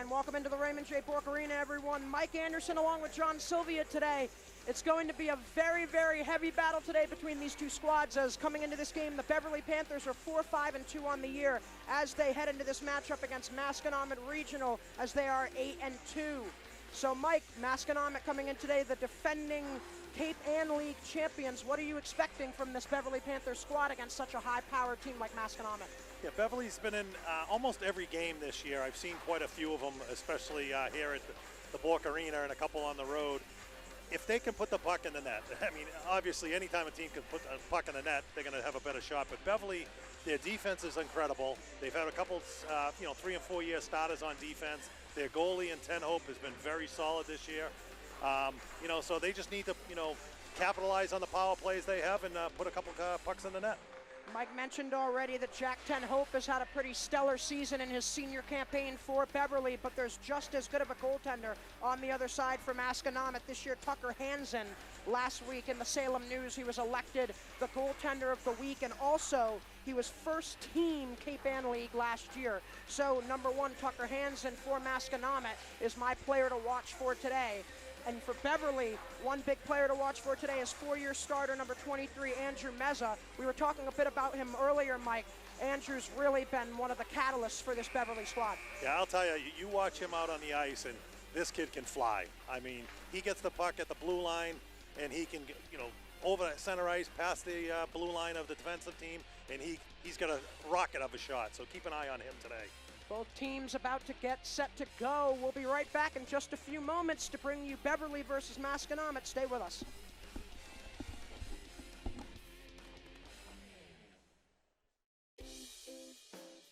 and welcome into the Raymond J. Bork Arena, everyone. Mike Anderson along with John Sylvia today. It's going to be a very, very heavy battle today between these two squads, as coming into this game, the Beverly Panthers are 4-5-2 on the year as they head into this matchup against Masconomet Regional, as they are 8-2. So Mike, Masconomet coming in today, the defending Cape Ann League champions. What are you expecting from this Beverly Panthers squad against such a high-powered team like Masconomet? Yeah, Beverly's been in almost every game this year. I've seen quite a few of them, especially here at the Bork Arena and a couple on the road. If they can put the puck in the net, I mean, obviously anytime a team can put a puck in the net, they're going to have a better shot. But Beverly, their defense is incredible. They've had a couple, 3 and 4 year starters on defense. Their goalie in Ten Hope has been very solid this year. So they just need to, capitalize on the power plays they have and put a couple pucks in the net. Mike mentioned already that Jack Ten Hope has had a pretty stellar season in his senior campaign for Beverly, but there's just as good of a goaltender on the other side for Masconomet this year, Tucker Hansen. Last week in the Salem News, he was elected the goaltender of the week, and also he was first team Cape Ann League last year. So number one, Tucker Hansen for Masconomet is my player to watch for today. And for Beverly, one big player to watch for today is four-year starter number 23, Andrew Meza. We were talking a bit about him earlier, Mike. Andrew's really been one of the catalysts for this Beverly squad. Yeah, I'll tell you, you watch him out on the ice, and this kid can fly. I mean, he gets the puck at the blue line, and he can, over that center ice, past the blue line of the defensive team, and he's got a rocket of a shot. So keep an eye on him today. Both teams about to get set to go. We'll be right back in just a few moments to bring you Beverly versus Masconomet. Stay with us.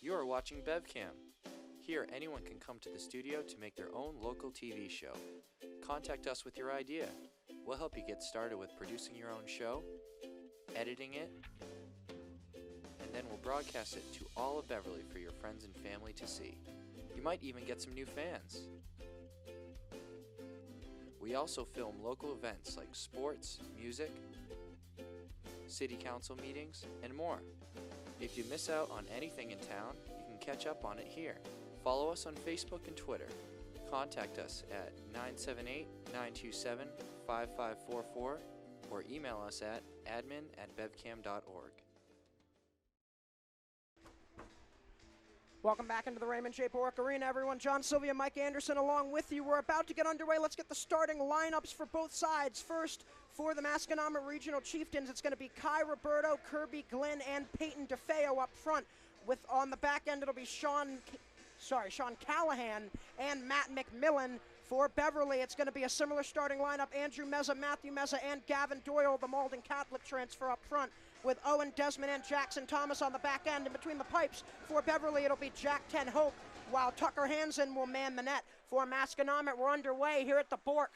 You are watching BevCam. Here, anyone can come to the studio to make their own local TV show. Contact us with your idea. We'll help you get started with producing your own show, editing it, and then we'll broadcast it to all of Beverly for your friends and family to see. You might even get some new fans. We also film local events like sports, music, city council meetings, and more. If you miss out on anything in town, you can catch up on it here. Follow us on Facebook and Twitter. Contact us at 978-927-5544 or email us at admin@bevcam.org. Welcome back into the Raymond J. Bork Arena, everyone. John Sylvia, Mike Anderson along with you. We're about to get underway. Let's get the starting lineups for both sides. First, for the Masconomet Regional Chieftains, it's going to be Kai Roberto, Kirby Glenn, and Peyton DeFeo up front. With on the back end, it'll be Sean Callahan and Matt McMillan. For Beverly, it's going to be a similar starting lineup. Andrew Meza, Matthew Meza, and Gavin Doyle, the Malden Catholic transfer up front, with Owen Desmond and Jackson Thomas on the back end. In between the pipes for Beverly, it'll be Jack Ten Hope, while Tucker Hansen will man the net. For Masconomet, we're underway here at the Bork.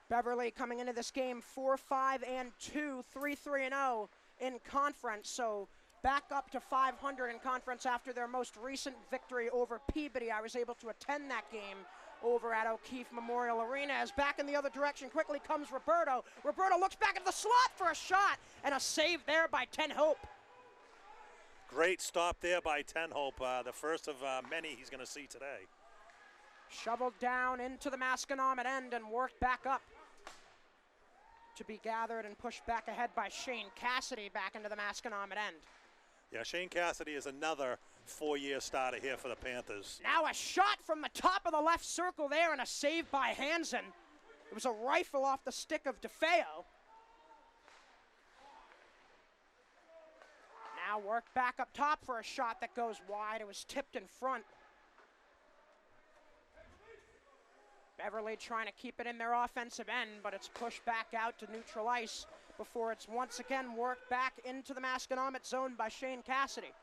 Beverly coming into this game 4-5-2, 3-3-0 in conference, so back up to 500 in conference after their most recent victory over Peabody. I was able to attend that game over at O'Keefe Memorial Arena. As back in the other direction quickly comes Roberto. Roberto looks back at the slot for a shot, and a save there by Ten Hope. Great stop there by Ten Hope, the first of many he's going to see today. Shoveled down into the Masconomet end and worked back up to be gathered and pushed back ahead by Shane Cassidy back into the Masconomet end. Yeah, Shane Cassidy is another four-year starter here for the Panthers. Now a shot from the top of the left circle there and a save by Hansen. It was a rifle off the stick of DeFeo. Now worked back up top for a shot that goes wide. It was tipped in front. Beverly trying to keep it in their offensive end, but it's pushed back out to neutral ice before it's once again worked back into the Masconomet zone by Shane Cassidy.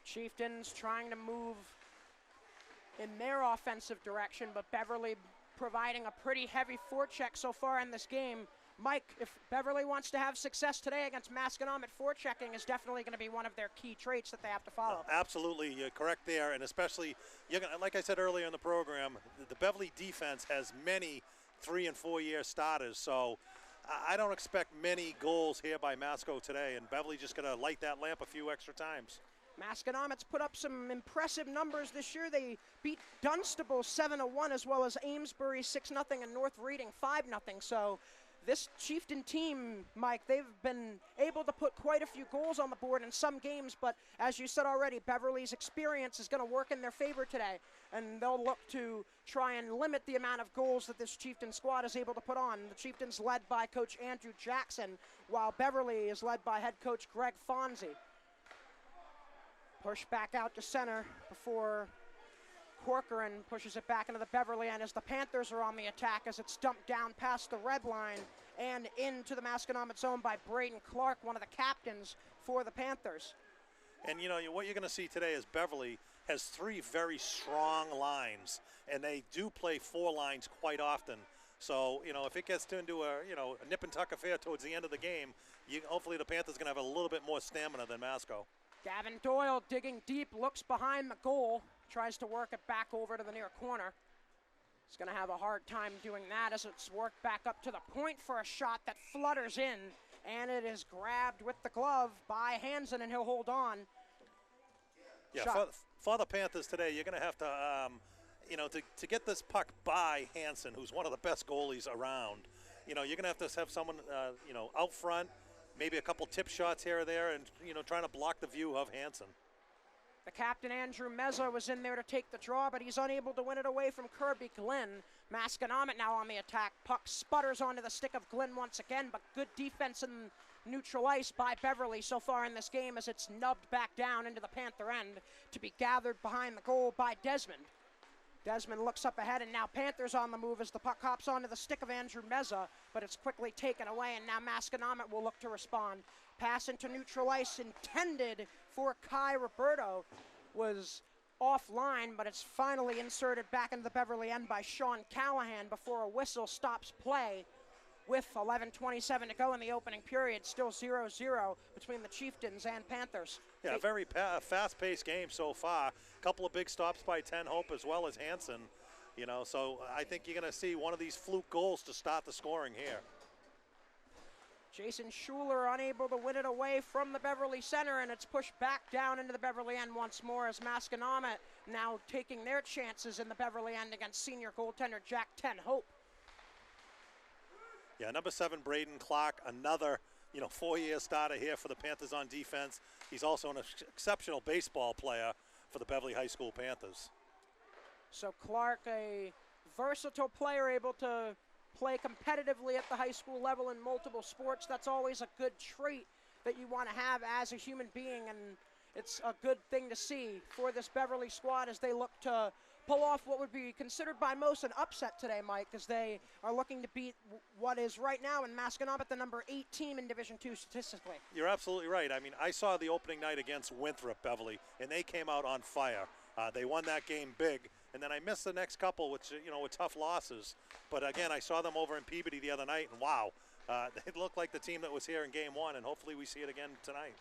Chieftains trying to move in their offensive direction, but Beverly providing a pretty heavy forecheck so far in this game. Mike, if Beverly wants to have success today against Masconomet, forechecking is definitely going to be one of their key traits that they have to follow. Absolutely, you're correct there, and especially, like I said earlier in the program, the Beverly defense has many 3- and 4-year starters, so I don't expect many goals here by Masco today, and Beverly just got to light that lamp a few extra times. Masconomet's put up some impressive numbers this year. They beat Dunstable 7-1, as well as Amesbury 6-0 and North Reading 5-0. So this Chieftain team, Mike, they've been able to put quite a few goals on the board in some games, but as you said already, Beverly's experience is going to work in their favor today, and they'll look to try and limit the amount of goals that this Chieftain squad is able to put on. The Chieftains led by Coach Andrew Jackson, while Beverly is led by head coach Greg Fonzie. Push back out to center before Corcoran pushes it back into the Beverly end as the Panthers are on the attack as it's dumped down past the red line and into the Masconomet zone by Braden Clark, one of the captains for the Panthers. And you know, what you're going to see today is Beverly has 3 very strong lines, and they do play 4 lines quite often. So, you know, if it gets into a nip and tuck affair towards the end of the game, hopefully the Panthers going to have a little bit more stamina than Masco. Gavin Doyle digging deep, looks behind the goal, tries to work it back over to the near corner. He's going to have a hard time doing that as it's worked back up to the point for a shot that flutters in, and it is grabbed with the glove by Hansen, and he'll hold on. Yeah, for the Panthers today, you're going to have to, to get this puck by Hansen, who's one of the best goalies around. You're going to have someone, out front, maybe a couple tip shots here or there, and, trying to block the view of Hansen. The captain, Andrew Mezza, was in there to take the draw, but he's unable to win it away from Kirby Glenn. Masconomet now on the attack. Puck sputters onto the stick of Glenn once again, but good defense in neutral ice by Beverly so far in this game as it's nubbed back down into the Panther end to be gathered behind the goal by Desmond. Desmond looks up ahead, and now Panthers on the move as the puck hops onto the stick of Andrew Mezza, but it's quickly taken away, and now Masconomet will look to respond. Pass into neutral ice intended for Kai Roberto was offline, but it's finally inserted back into the Beverly end by Sean Callahan before a whistle stops play with 11:27 to go in the opening period. Still 0-0 between the Chieftains and Panthers. Yeah, a very fast-paced game so far. A couple of big stops by Ten Hope as well as Hansen. So I think you're going to see one of these fluke goals to start the scoring here. Jason Schuler unable to win it away from the Beverly center, and it's pushed back down into the Beverly end once more as Masconomet now taking their chances in the Beverly end against senior goaltender Jack Ten Hope. Yeah, number 7, Braden Clark, another, 4-year starter here for the Panthers on defense. He's also an exceptional baseball player for the Beverly High School Panthers. So Clark, a versatile player, able to play competitively at the high school level in multiple sports. That's always a good trait that you want to have as a human being, and it's a good thing to see for this Beverly squad as they look to pull off what would be considered by most an upset today, Mike, as they are looking to beat what is right now in Masconomet the number 8 team in Division II statistically. You're absolutely right. I mean, I saw the opening night against Winthrop Beverly, and they came out on fire. They won that game big, and then I missed the next couple, which, with tough losses. But again, I saw them over in Peabody the other night, and wow, they looked like the team that was here in game 1, and hopefully we see it again tonight.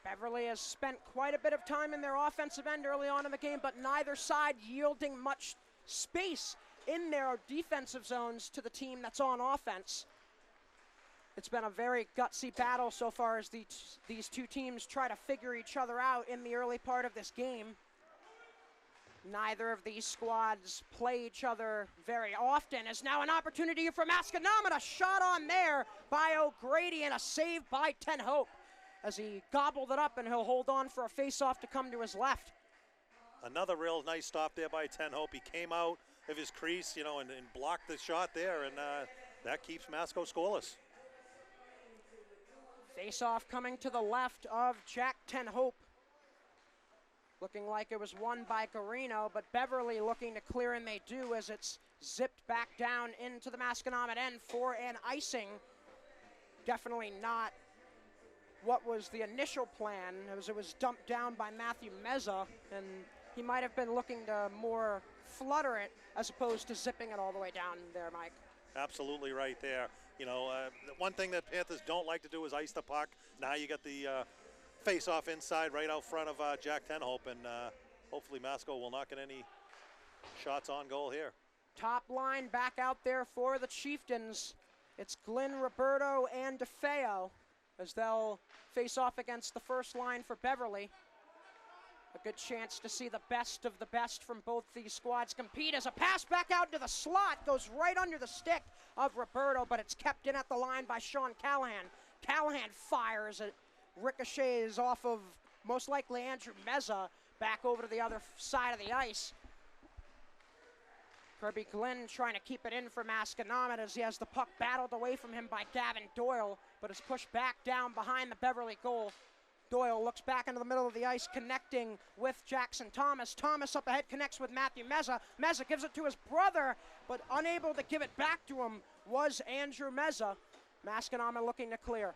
Beverly has spent quite a bit of time in their offensive end early on in the game, but neither side yielding much space in their defensive zones to the team that's on offense. It's been a very gutsy battle so far as these two teams try to figure each other out in the early part of this game. Neither of these squads play each other very often. As now an opportunity for Masconomet, a shot on there by O'Grady and a save by Ten Hope as he gobbled it up, and he'll hold on for a face-off to come to his left. Another real nice stop there by Ten Hope. He came out of his crease, and blocked the shot there, and that keeps Masco scoreless. Face-off coming to the left of Jack Ten Hope. Looking like it was won by Garino, but Beverly looking to clear, and they do as it's zipped back down into the Masconomet end for an icing. Definitely not what was the initial plan, as it was dumped down by Matthew Mezza, and he might have been looking to more flutter it as opposed to zipping it all the way down there, Mike. Absolutely right there. The one thing that Panthers don't like to do is ice the puck. Now you got the face-off inside right out front of Jack Ten Hope, and hopefully Masco will not get any shots on goal here. Top line back out there for the Chieftains. It's Glenn, Roberto, and DeFeo. as they'll face off against the first line for Beverly. A good chance to see the best of the best from both these squads compete as a pass back out to the slot goes right under the stick of Roberto, but it's kept in at the line by Sean Callahan. Callahan fires, it ricochets off of most likely Andrew Meza back over to the other side of the ice. Kirby Glenn trying to keep it in for Masconomet as he has the puck battled away from him by Gavin Doyle, but is pushed back down behind the Beverly goal. Doyle looks back into the middle of the ice, connecting with Jackson Thomas. Thomas up ahead connects with Matthew Meza. Meza gives it to his brother, but unable to give it back to him was Andrew Meza. Masconomet looking to clear.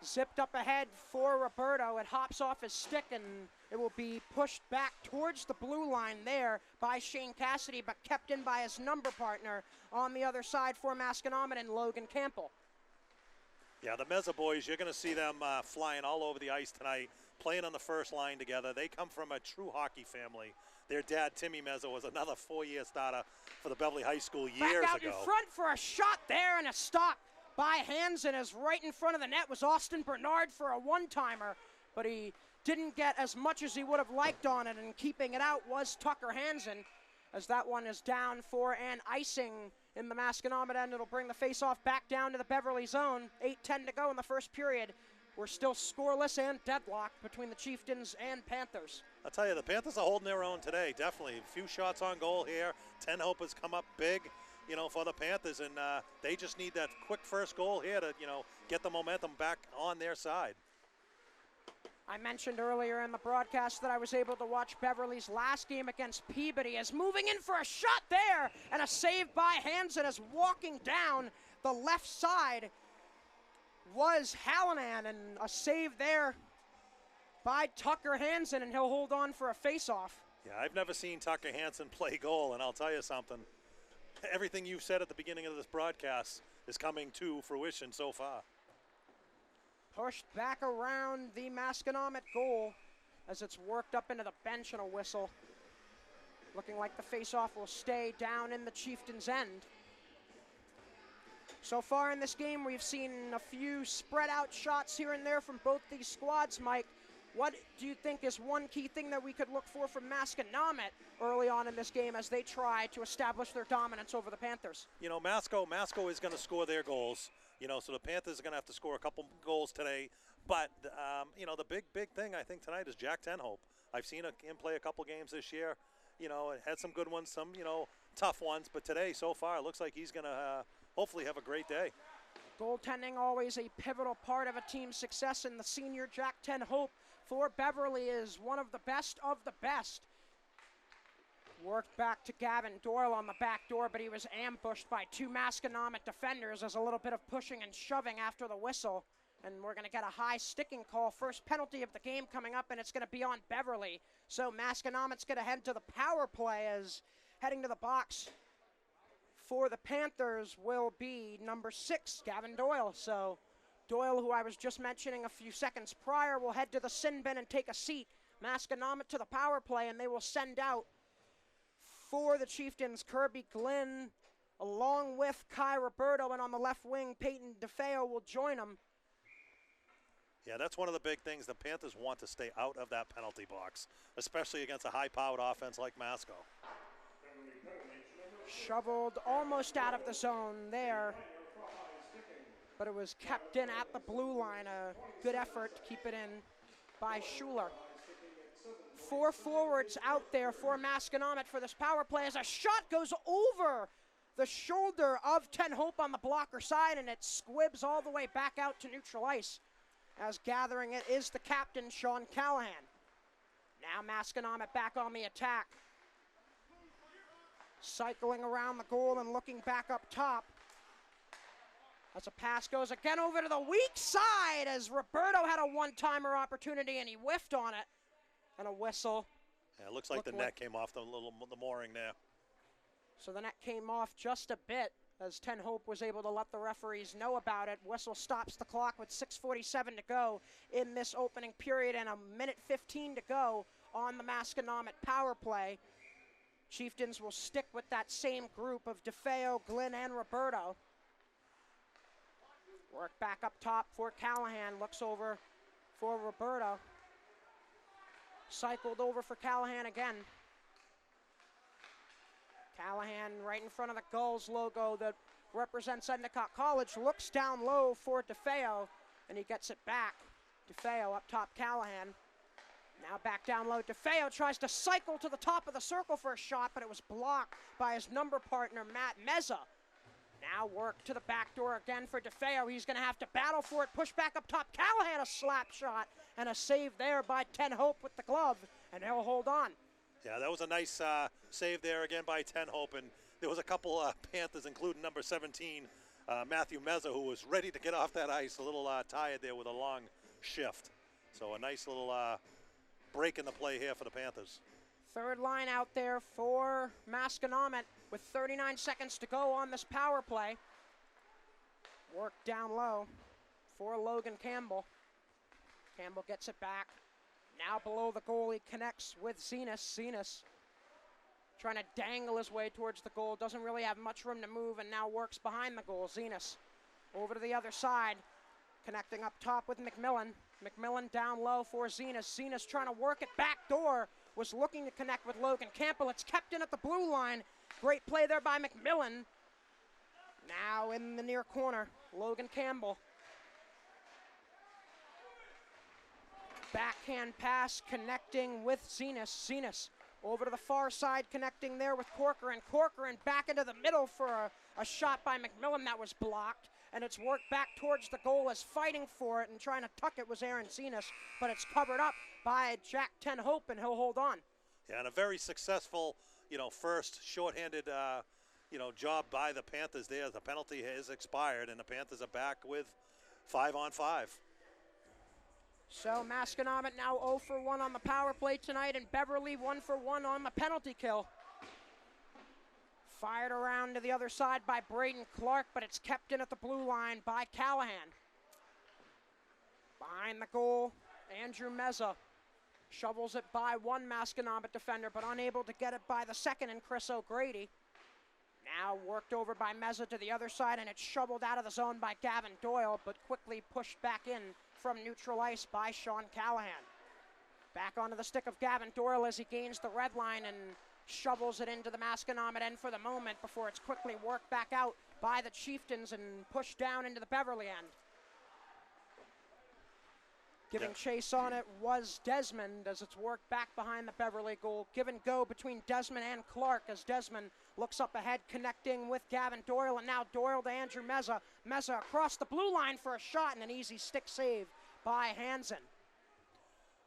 Zipped up ahead for Roberto. It hops off his stick and it will be pushed back towards the blue line there by Shane Cassidy, but kept in by his number partner on the other side for Masconomet and Logan Campbell. Yeah, the Meza boys, you're going to see them flying all over the ice tonight, playing on the first line together. They come from a true hockey family. Their dad, Timmy Meza, was another 4-year starter for the Beverly High School years ago. Back out in front for a shot there and a stop by Hansen as right in front of the net was Austin Bernard for a one-timer, but he didn't get as much as he would have liked on it, and keeping it out was Tucker Hansen as that one is down for an icing in the Masconomet end. It'll bring the face-off back down to the Beverly zone. 8:10 to go in the first period. We're still scoreless and deadlocked between the Chieftains and Panthers. I'll tell you, the Panthers are holding their own today, definitely. A few shots on goal here. 10 Hope has come up big, you know, for the Panthers, and they just need that quick first goal here to, you know, get the momentum back on their side. I mentioned earlier in the broadcast that I was able to watch Beverly's last game against Peabody as moving in for a shot there and a save by Hansen as walking down the left side was Hallinan, and a save there by Tucker Hansen, and he'll hold on for a face-off. Yeah, I've never seen Tucker Hansen play goal, and I'll tell you something. Everything you said at the beginning of this broadcast is coming to fruition so far. Pushed back around the Masconomet goal as it's worked up into the bench and a whistle. Looking like the face-off will stay down in the Chieftains' end. So far in this game, we've seen a few spread-out shots here and there from both these squads, Mike. What do you think is one key thing that we could look for from Masconomet early on in this game as they try to establish their dominance over the Panthers? You know, Masco is going to score their goals. You know, so the Panthers are going to have to score a couple goals today. But, you know, the big thing I think tonight is Jack Tenhope. I've seen him play a couple games this year. You know, had some good ones, some, you know, tough ones. But today, so far, it looks like he's going to hopefully have a great day. Goaltending always a pivotal part of a team's success, and the senior Jack Tenhope for Beverly is one of the best of the best. Worked back to Gavin Doyle on the back door, but he was ambushed by two Masconomet defenders as a little bit of pushing and shoving after the whistle. And we're going to get a high sticking call. First penalty of the game coming up, and it's going to be on Beverly. So Masconomet's going to head to the power play as heading to the box for the Panthers will be number 6, Gavin Doyle. So Doyle, who I was just mentioning a few seconds prior, will head to the sin bin and take a seat. Masconomet to the power play, and they will send out for the Chieftains, Kirby Glenn, along with Kai Roberto, and on the left wing, Peyton DeFeo will join them. Yeah, that's one of the big things. The Panthers want to stay out of that penalty box, especially against a high-powered offense like Masco. Shoveled almost out of the zone there, but it was kept in at the blue line. A good effort to keep it in by Schuler. 4 forwards out there for Masconomet for this power play as a shot goes over the shoulder of Tenhope on the blocker side, and it squibs all the way back out to neutral ice. As gathering it is the captain, Sean Callahan. Now Masconomet back on the attack. Cycling around the goal and looking back up top. As a pass goes again over to the weak side as Roberto had a one-timer opportunity and he whiffed on it. And a whistle. Yeah, it looks like the net came off the mooring there. So the net came off just a bit as Tenhope was able to let the referees know about it. Whistle stops the clock with 6:47 to go in this opening period and 1:15 to go on the Masconomet power play. Chieftains will stick with that same group of DeFeo, Glenn, and Roberto. Work back up top for Callahan. Looks over for Roberto. Cycled over for Callahan again. Callahan right in front of the Gulls logo that represents Endicott College. Looks down low for DeFeo, and he gets it back. DeFeo up top, Callahan. Now back down low. DeFeo tries to cycle to the top of the circle for a shot, but it was blocked by his number partner, Matt Meza. Now work to the back door again for DeFeo. He's going to have to battle for it. Push back up top. Callahan, a slap shot, and a save there by Ten Hope with the glove, and he'll hold on. Yeah, that was a nice save there again by Ten Hope, and there was a couple Panthers, including number 17, Matthew Meza, who was ready to get off that ice, a little tired there with a long shift. So a nice little break in the play here for the Panthers. Third line out there for Masconomet with 39 seconds to go on this power play. Work down low for Logan Campbell. Campbell gets it back. Now below the goal, he connects with Zenas. Zenas trying to dangle his way towards the goal. Doesn't really have much room to move, and now works behind the goal. Zenas over to the other side, connecting up top with McMillan. McMillan down low for Zenas. Zenas trying to work it back door. Was looking to connect with Logan Campbell. It's kept in at the blue line. Great play there by McMillan. Now in the near corner, Logan Campbell. Backhand pass connecting with Zenas. Zenas over to the far side, connecting there with Corcoran. Corcoran back into the middle for a shot by McMillan that was blocked. And it's worked back towards the goal as fighting for it and trying to tuck it was Aaron Zenas, but it's covered up by Jack Ten Hope, and he'll hold on. Yeah, and a very successful, first shorthanded, job by the Panthers there. The penalty has expired, and the Panthers are back with 5-on-5. So Masconomet now 0 for 1 on the power play tonight, and Beverly 1 for 1 on the penalty kill. Fired around to the other side by Braden Clark, but it's kept in at the blue line by Callahan. Behind the goal, Andrew Meza shovels it by one Masconomet defender, but unable to get it by the second in Chris O'Grady. Now worked over by Meza to the other side, and it's shoveled out of the zone by Gavin Doyle, but quickly pushed back in from neutral ice by Sean Callahan. Back onto the stick of Gavin Doyle as he gains the red line and shovels it into the Masconomet end for the moment before it's quickly worked back out by the Chieftains and pushed down into the Beverly end. Giving chase on it was Desmond as it's worked back behind the Beverly goal. Give and go between Desmond and Clark as Desmond looks up ahead, connecting with Gavin Doyle, and now Doyle to Andrew Meza. Meza across the blue line for a shot and an easy stick save by Hansen.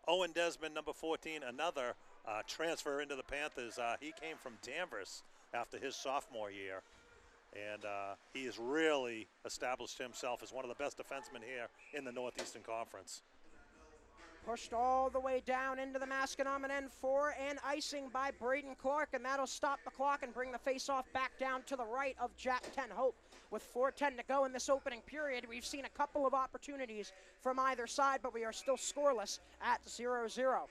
Owen Desmond, number 14, another transfer into the Panthers. He came from Danvers after his sophomore year, and he has really established himself as one of the best defensemen here in the Northeastern Conference. Pushed all the way down into the Masconomet end for an icing by Braden Clark, and that'll stop the clock and bring the face-off back down to the right of Jack Ten Hope. With 4:10 to go in this opening period, we've seen a couple of opportunities from either side, but we are still scoreless at 0-0.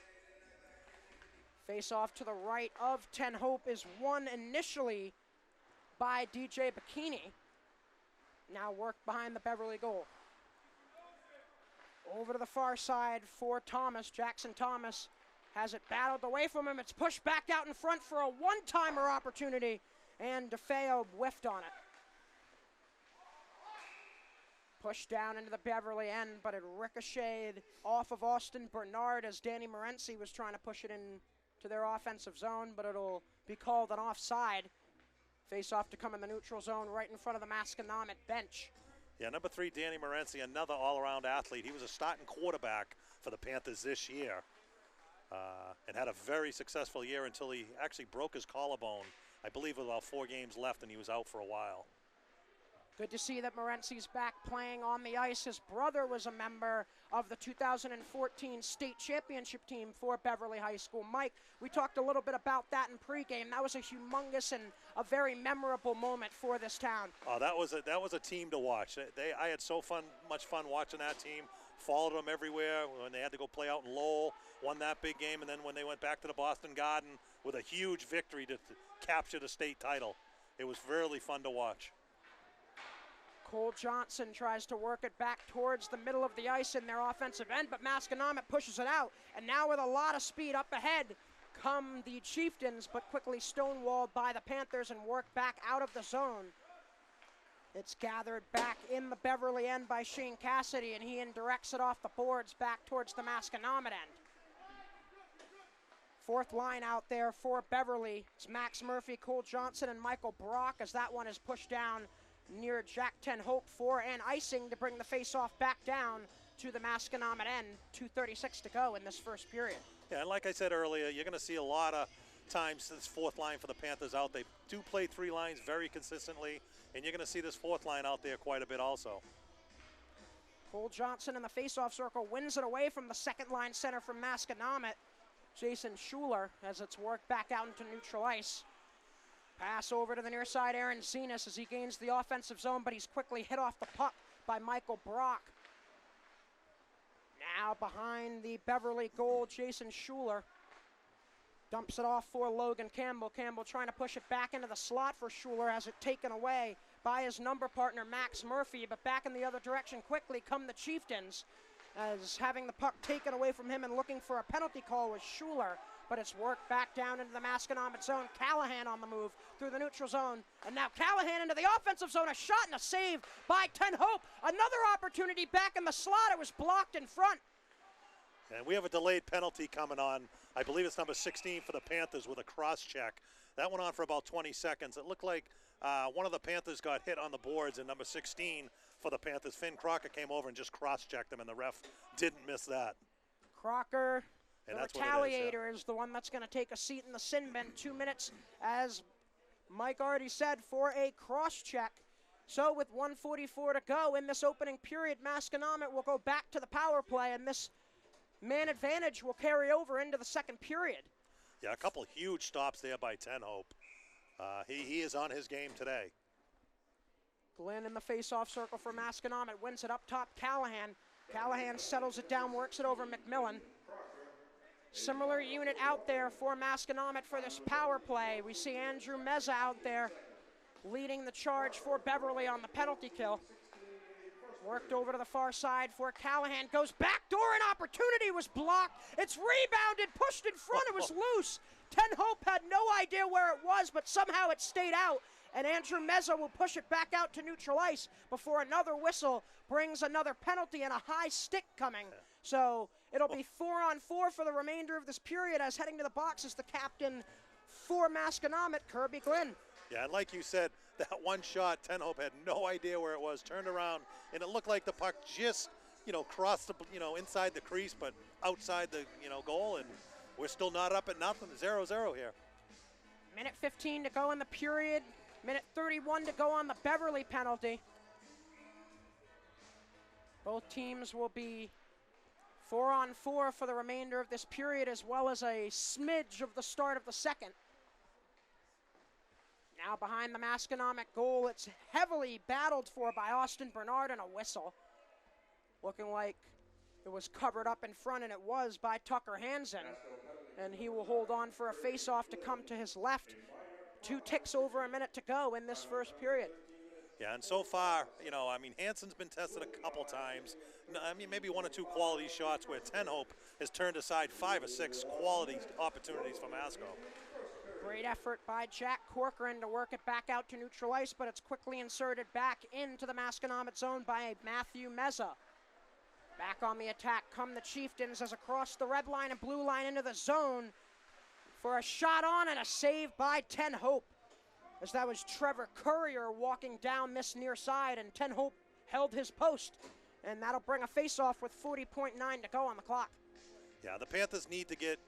Face-off to the right of Ten Hope is won initially by DJ Bikini. Now worked behind the Beverly goal. Over to the far side for Thomas. Jackson Thomas has it battled away from him. It's pushed back out in front for a one-timer opportunity, and DeFeo whiffed on it. Pushed down into the Beverly end, but it ricocheted off of Austin Bernard as Danny Morency was trying to push it into their offensive zone, but it'll be called an offside. Face-off to come in the neutral zone right in front of the Masconomet bench. Yeah, number 3, Danny Morency, another all-around athlete. He was a starting quarterback for the Panthers this year and had a very successful year until he actually broke his collarbone. I believe with about 4 games left, and he was out for a while. Good to see that Morency's back playing on the ice. His brother was a member of the 2014 state championship team for Beverly High School. Mike, we talked a little bit about that in pregame. That was a humongous and a very memorable moment for this town. Oh, that was a team to watch. I had much fun watching that team. Followed them everywhere when they had to go play out in Lowell. Won that big game, and then when they went back to the Boston Garden with a huge victory to capture the state title. It was really fun to watch. Cole Johnson tries to work it back towards the middle of the ice in their offensive end, but Masconomet pushes it out. And now with a lot of speed up ahead come the Chieftains, but quickly stonewalled by the Panthers and worked back out of the zone. It's gathered back in the Beverly end by Shane Cassidy, and he indirects it off the boards back towards the Masconomet end. Fourth line out there for Beverly. It's Max Murphy, Cole Johnson, and Michael Brock as that one is pushed down near Jack Ten Hope for an icing to bring the face-off back down to the Masconomet end. 2:36 to go in this first period. Yeah, and like I said earlier, you're going to see a lot of times this fourth line for the Panthers out. They do play three lines very consistently, and you're going to see this fourth line out there quite a bit also. Cole Johnson in the face-off circle wins it away from the second line center from Masconomet, Jason Schuler, as it's worked back out into neutral ice. Pass over to the near side, Aaron Zenas, as he gains the offensive zone, but he's quickly hit off the puck by Michael Brock. Now behind the Beverly goal, Jason Schuler dumps it off for Logan Campbell. Campbell trying to push it back into the slot for Schuler, has it taken away by his number partner, Max Murphy, but back in the other direction quickly come the Chieftains, as having the puck taken away from him and looking for a penalty call was Schuler, but it's worked back down into the Masconomet zone. Callahan on the move through the neutral zone, and now Callahan into the offensive zone, a shot and a save by Ten Hope. Another opportunity back in the slot, it was blocked in front. And we have a delayed penalty coming on. I believe it's number 16 for the Panthers with a cross check. That went on for about 20 seconds. It looked like one of the Panthers got hit on the boards, and number 16 for the Panthers, Finn Crocker, came over and just cross-checked him, and the ref didn't miss that. Crocker, and the that's retaliator, is the one that's going to take a seat in the sin bin. 2 minutes, as Mike already said, for a cross-check. So with 1:44 to go in this opening period, Masconomet will go back to the power play, and this man advantage will carry over into the second period. Yeah, a couple huge stops there by Ten Hope. He is on his game today. Glenn in the face-off circle for Masconomet, wins it up top, Callahan. Callahan settles it down, works it over McMillan. Similar unit out there for Masconomet for this power play. We see Andrew Meza out there leading the charge for Beverly on the penalty kill. Worked over to the far side for Callahan, goes back door, an opportunity was blocked. It's rebounded, pushed in front, it was loose. Ten Hope had no idea where it was, but somehow it stayed out. And Andrew Meza will push it back out to neutral ice before another whistle brings another penalty and a high stick coming. So it'll be 4-on-4 for the remainder of this period, as heading to the box is the captain for Masconomet, Kirby Glenn. Yeah, and like you said, that one shot, Ten Hope had no idea where it was, turned around, and it looked like the puck just, crossed the, inside the crease, but outside the, goal, and we're still not up at nothing, 0-0 here. Minute 15 to go in the period. Minute 31 to go on the Beverly penalty. Both teams will be 4-on-4 for the remainder of this period, as well as a smidge of the start of the second. Now behind the Masconomet goal, it's heavily battled for by Austin Bernard, and a whistle. Looking like it was covered up in front, and it was by Tucker Hansen. And he will hold on for a face-off to come to his left. 2 ticks over a minute to go in this first period. Yeah, and so far, Hansen's been tested a couple times. Maybe 1 or 2 quality shots where Ten Hope has turned aside 5 or 6 quality opportunities for Masco. Great effort by Jack Corcoran to work it back out to neutral ice, but it's quickly inserted back into the Masconomet zone by Matthew Meza. Back on the attack come the Chieftains, as across the red line and blue line into the zone for a shot on and a save by Ten Hope, as that was Trevor Courier walking down this near side, and Ten Hope held his post, and that'll bring a face-off with 40.9 to go on the clock. Yeah, the Panthers need to get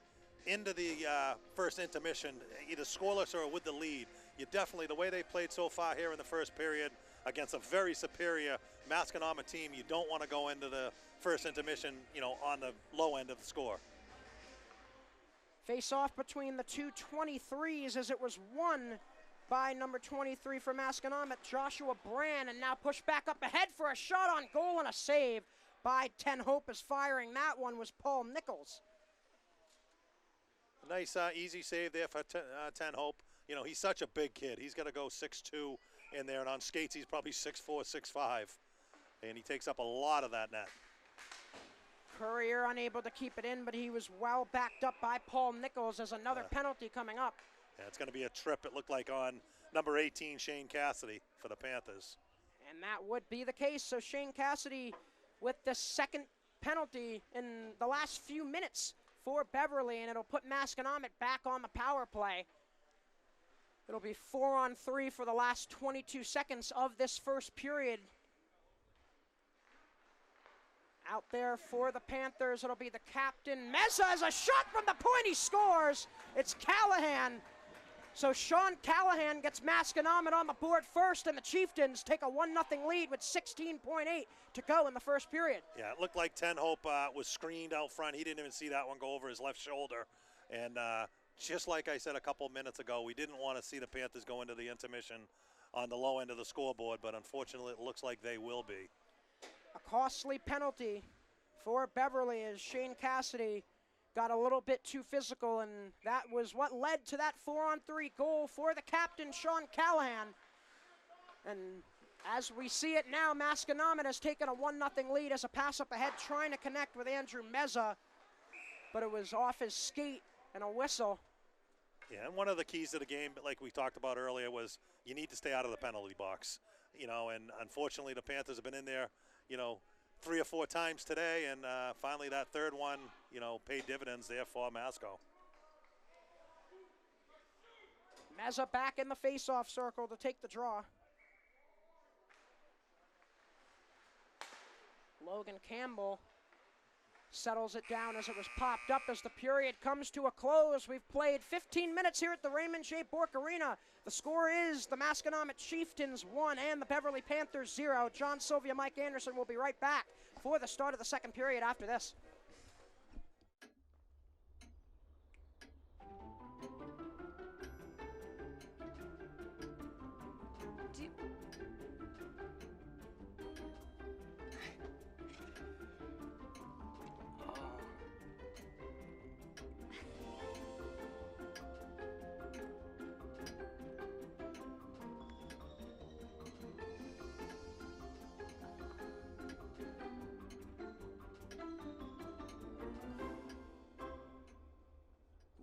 into the first intermission, either scoreless or with the lead. You definitely, the way they played so far here in the first period against a very superior Masconomet team, you don't want to go into the first intermission, on the low end of the score. Face off between the two 23s, as it was won by number 23 for Masconomet, Joshua Brand, and now pushed back up ahead for a shot on goal and a save by Ten Hope, as firing that one was Paul Nichols. A nice easy save there for Ten Hope. He's such a big kid. He's got to go 6'2", in there, and on skates he's probably 6'4", 6'5", and he takes up a lot of that net. Courier unable to keep it in, but he was well backed up by Paul Nichols as another penalty coming up. Yeah, it's going to be a trip, it looked like, on number 18, Shane Cassidy, for the Panthers. And that would be the case. So Shane Cassidy with the second penalty in the last few minutes for Beverly, and it'll put Masconomet back on the power play. It'll be 4-on-3 for the last 22 seconds of this first period. Out there for the Panthers, it'll be the captain. Meza has a shot from the point, he scores. It's Callahan. So Sean Callahan gets Masconomet on the board first, and the Chieftains take a 1-0 lead with 16.8 to go in the first period. Yeah, it looked like Ten Hope was screened out front. He didn't even see that one go over his left shoulder. And just like I said a couple minutes ago, we didn't want to see the Panthers go into the intermission on the low end of the scoreboard, but unfortunately it looks like they will be. A costly penalty for Beverly as Shane Cassidy got a little bit too physical, and that was what led to that 4-on-3 goal for the captain, Sean Callahan. And as we see it now, Masconomet has taken a 1-0 lead as a pass up ahead, trying to connect with Andrew Meza, but it was off his skate and a whistle. Yeah, and one of the keys to the game, like we talked about earlier, was you need to stay out of the penalty box. You know, and unfortunately the Panthers have been in there, you know, 3 or 4 times today, and finally that third one, you know, paid dividends there for Masco. Meza back in the face-off circle to take the draw. Logan Campbell settles it down as it was popped up as the period comes to a close. We've played 15 minutes here at the Raymond J. Bork Arena. The score is the Masconomet Chieftains 1 and the Beverly Panthers 0. John Sylvia, Mike Anderson will be right back for the start of the second period after this.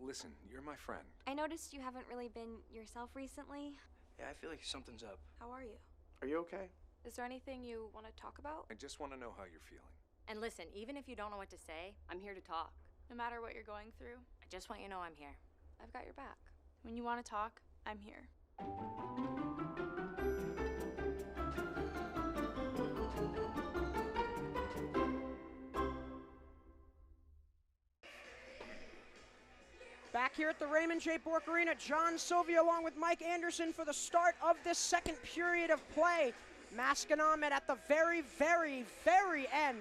Listen, you're my friend. I noticed you haven't really been yourself recently. Yeah, I feel like something's up. How are you? Are you okay? Is there anything you want to talk about? I just want to know how you're feeling. And listen, even if you don't know what to say, I'm here to talk. No matter what you're going through, I just want you to know I'm here. I've got your back. When you want to talk, I'm here. Back here at the Raymond J. Bork Arena, John Sylvia along with Mike Anderson for the start of this second period of play. Masconomet at the very, very, very end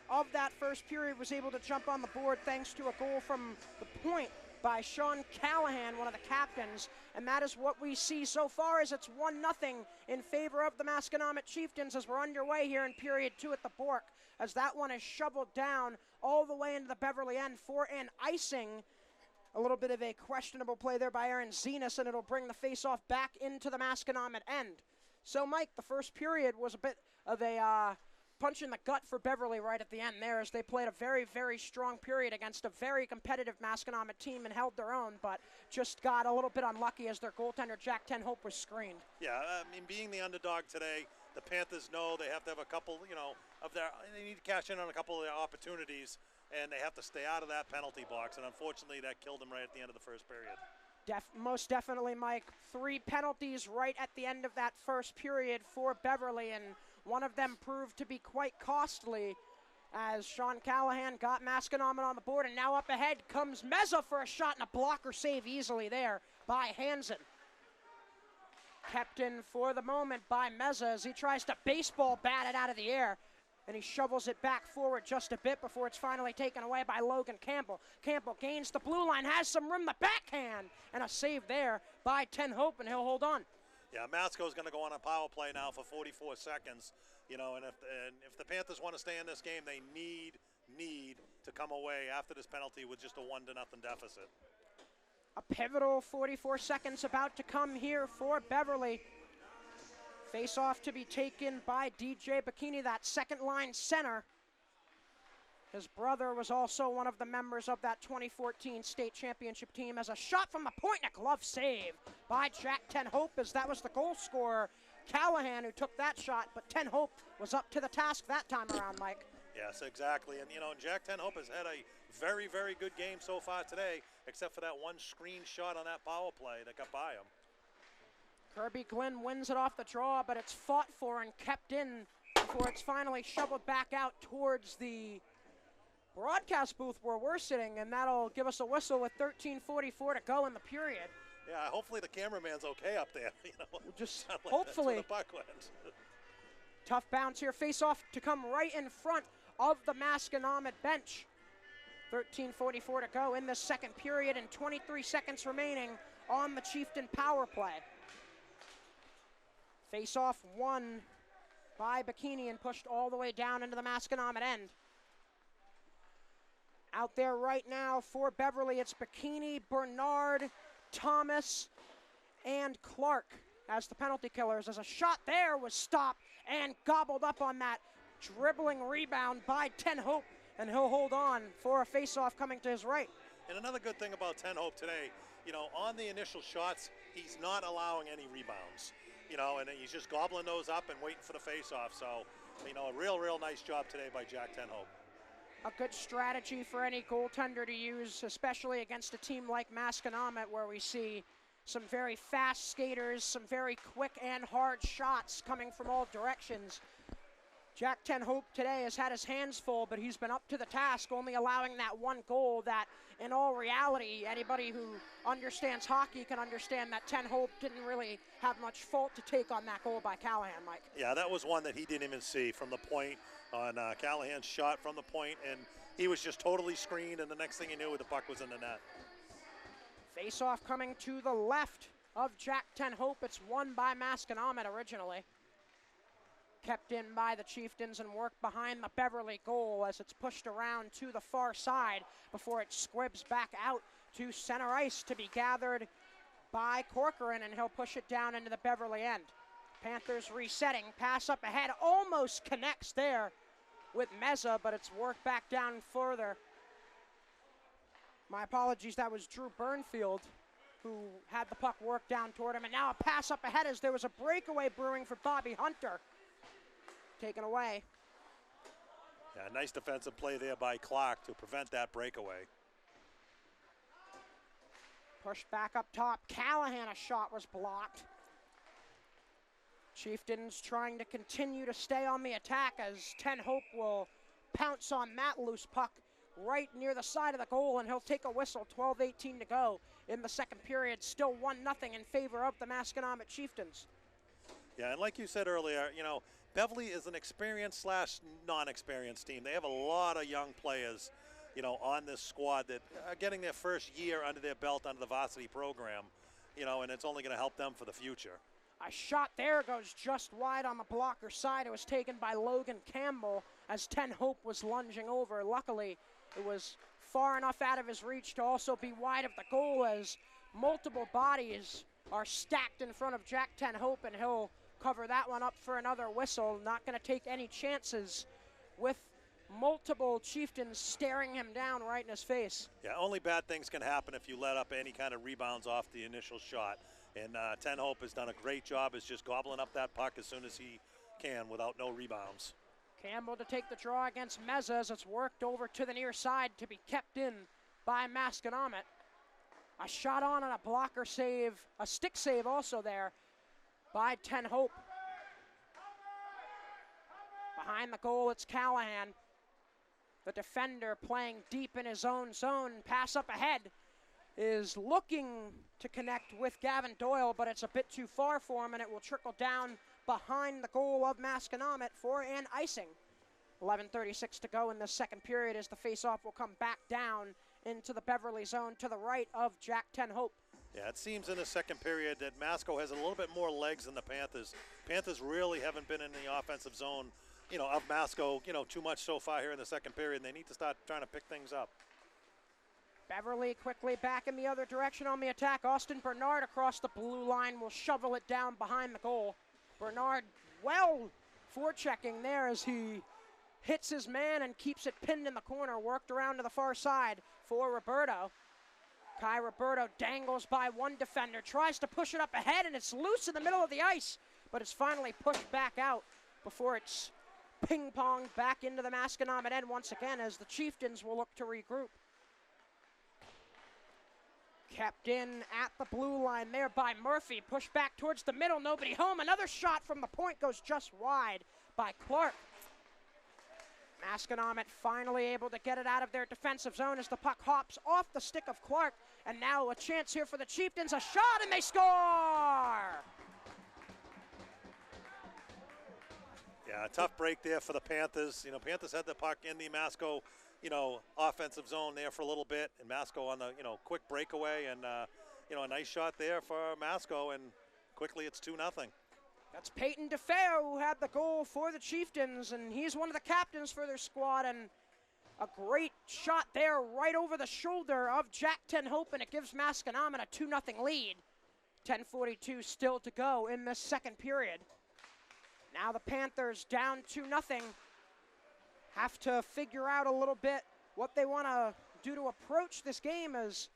of that first period was able to jump on the board thanks to a goal from the point by Sean Callahan, one of the captains. And that is what we see so far as it's 1-0 in favor of the Masconomet Chieftains as we're underway here in period 2 at the Bork, as that one is shoveled down all the way into the Beverly end for an icing. A little bit of a questionable play there by Aaron Zenas, and it'll bring the face-off back into the Masconomet end. So, Mike, the first period was a bit of a punch in the gut for Beverly right at the end there, as they played a very, very strong period against a very competitive Masconomet team and held their own, but just got a little bit unlucky as their goaltender, Jack Ten Hope, was screened. Yeah, I mean, being the underdog today, the Panthers know they have to have a couple, you know, they need to cash in on a couple of their opportunities, and they have to stay out of that penalty box, and unfortunately that killed them right at the end of the first period. Most definitely, Mike. 3 penalties right at the end of that first period for Beverly, and one of them proved to be quite costly as Sean Callahan got Masconomet on the board, and now up ahead comes Meza for a shot and a blocker save easily there by Hansen. Kept in for the moment by Meza as he tries to baseball bat it out of the air. And he shovels it back forward just a bit before it's finally taken away by Logan Campbell. Campbell gains the blue line, has some room, the backhand, and a save there by Ten Hope, and he'll hold on. Yeah, Masco's going to go on a power play now for 44 seconds. You know, and if the Panthers want to stay in this game, they need to come away after this penalty with just a 1-0 deficit. A pivotal 44 seconds about to come here for Beverly. Face-off to be taken by DJ Bikini, that second-line center. His brother was also one of the members of that 2014 state championship team. As a shot from the point, a glove save by Jack Tenhope, as that was the goal scorer, Callahan, who took that shot, but Tenhope was up to the task that time around, Mike. Yes, exactly. And, you know, Jack Tenhope has had a very, very good game so far today, except for that one screen shot on that power play that got by him. Kirby Glenn wins it off the draw, but it's fought for and kept in before it's finally shoveled back out towards the broadcast booth where we're sitting, and that'll give us a whistle with 13:44 to go in the period. Yeah, hopefully the cameraman's okay up there. You know, just like hopefully. That's where the puck went. Tough bounce here. Face off to come right in front of the Masconomet bench. 13:44 to go in the second period and 23 seconds remaining on the Chieftain power play. Face off won by Bikini and pushed all the way down into the Masconomet end. Out there right now for Beverly, it's Bikini, Bernard, Thomas, and Clark as the penalty killers. As a shot there was stopped and gobbled up on that dribbling rebound by Tenhope, and he'll hold on for a face-off coming to his right. And another good thing about Tenhope today, you know, on the initial shots, he's not allowing any rebounds, you know, and he's just gobbling those up and waiting for the face-off. So, you know, a real nice job today by Jack Tenhope. A good strategy for any goaltender to use, especially against a team like Masconomet, where we see some very fast skaters, some very quick and hard shots coming from all directions. Jack Tenhope today has had his hands full, but he's been up to the task, only allowing that one goal that, in all reality, anybody who understands hockey can understand that Tenhope didn't really have much fault to take on that goal by Callahan, Mike. Yeah, that was one that he didn't even see from the point on Callahan's shot from the point, and he was just totally screened, and the next thing he knew, the puck was in the net. Face-off coming to the left of Jack Tenhope. It's won by Masconomet originally. Kept in by the Chieftains and worked behind the Beverly goal as it's pushed around to the far side before it squibs back out to center ice to be gathered by Corcoran, and he'll push it down into the Beverly end. Panthers resetting, pass up ahead, almost connects there with Meza, but it's worked back down further. My apologies, that was Drew Burnfield who had the puck worked down toward him, and now a pass up ahead as there was a breakaway brewing for Bobby Hunter. Taken away. Yeah, nice defensive play there by Clark to prevent that breakaway. Pushed back up top. Callahan, a shot was blocked. Chieftains trying to continue to stay on the attack as Tenhope will pounce on that loose puck right near the side of the goal, and he'll take a whistle. 12:18 to go in the second period. Still 1-0 in favor of the Masconomet Chieftains. Yeah, and like you said earlier, you know, Beverly is an experienced / non-experienced team. They have a lot of young players, you know, on this squad that are getting their first year under their belt under the varsity program, you know, and it's only going to help them for the future. A shot there goes just wide on the blocker side. It was taken by Logan Campbell as Tenhope was lunging over. Luckily, it was far enough out of his reach to also be wide of the goal as multiple bodies are stacked in front of Jack Tenhope, and he'll cover that one up for another whistle. Not going to take any chances with multiple Chieftains staring him down right in his face. Yeah, only bad things can happen if you let up any kind of rebounds off the initial shot. And Tenhope has done a great job as just gobbling up that puck as soon as he can without no rebounds. Campbell to take the draw against Meza as it's worked over to the near side to be kept in by Masconomet. A shot on and a blocker save, a stick save also there by Tenhope. Behind the goal, it's Callahan. The defender playing deep in his own zone. Pass up ahead is looking to connect with Gavin Doyle, but it's a bit too far for him, and it will trickle down behind the goal of Masconomet for an icing. 11:36 to go in the second period as the face-off will come back down into the Beverly zone to the right of Jack Tenhope. Yeah, it seems in the second period that Masco has a little bit more legs than the Panthers. Panthers really haven't been in the offensive zone, you know, of Masco, you know, too much so far here in the second period, and they need to start trying to pick things up. Beverly quickly back in the other direction on the attack. Austin Bernard across the blue line will shovel it down behind the goal. Bernard well forechecking there as he hits his man and keeps it pinned in the corner, worked around to the far side for Roberto. Kai Roberto dangles by one defender, tries to push it up ahead, and it's loose in the middle of the ice, but it's finally pushed back out before it's ping-ponged back into the Masconomet end once again as the Chieftains will look to regroup. Kept in at the blue line there by Murphy, pushed back towards the middle, nobody home. Another shot from the point goes just wide by Clark. Masconomet finally able to get it out of their defensive zone as the puck hops off the stick of Clark. And now a chance here for the Chieftains, a shot, and they score! Yeah, a tough break there for the Panthers. You know, Panthers had the puck in the Masco, offensive zone there for a little bit, and Masco on the, quick breakaway, and, a nice shot there for Masco, and quickly it's 2-0. That's Peyton DeFeo who had the goal for the Chieftains, and he's one of the captains for their squad, and a great shot there right over the shoulder of Jack Ten Hope, and it gives Masconomet a 2-0 lead. 10:42 still to go in the second period. Now the Panthers down 2-0. Have to figure out a little bit what they want to do to approach this game, as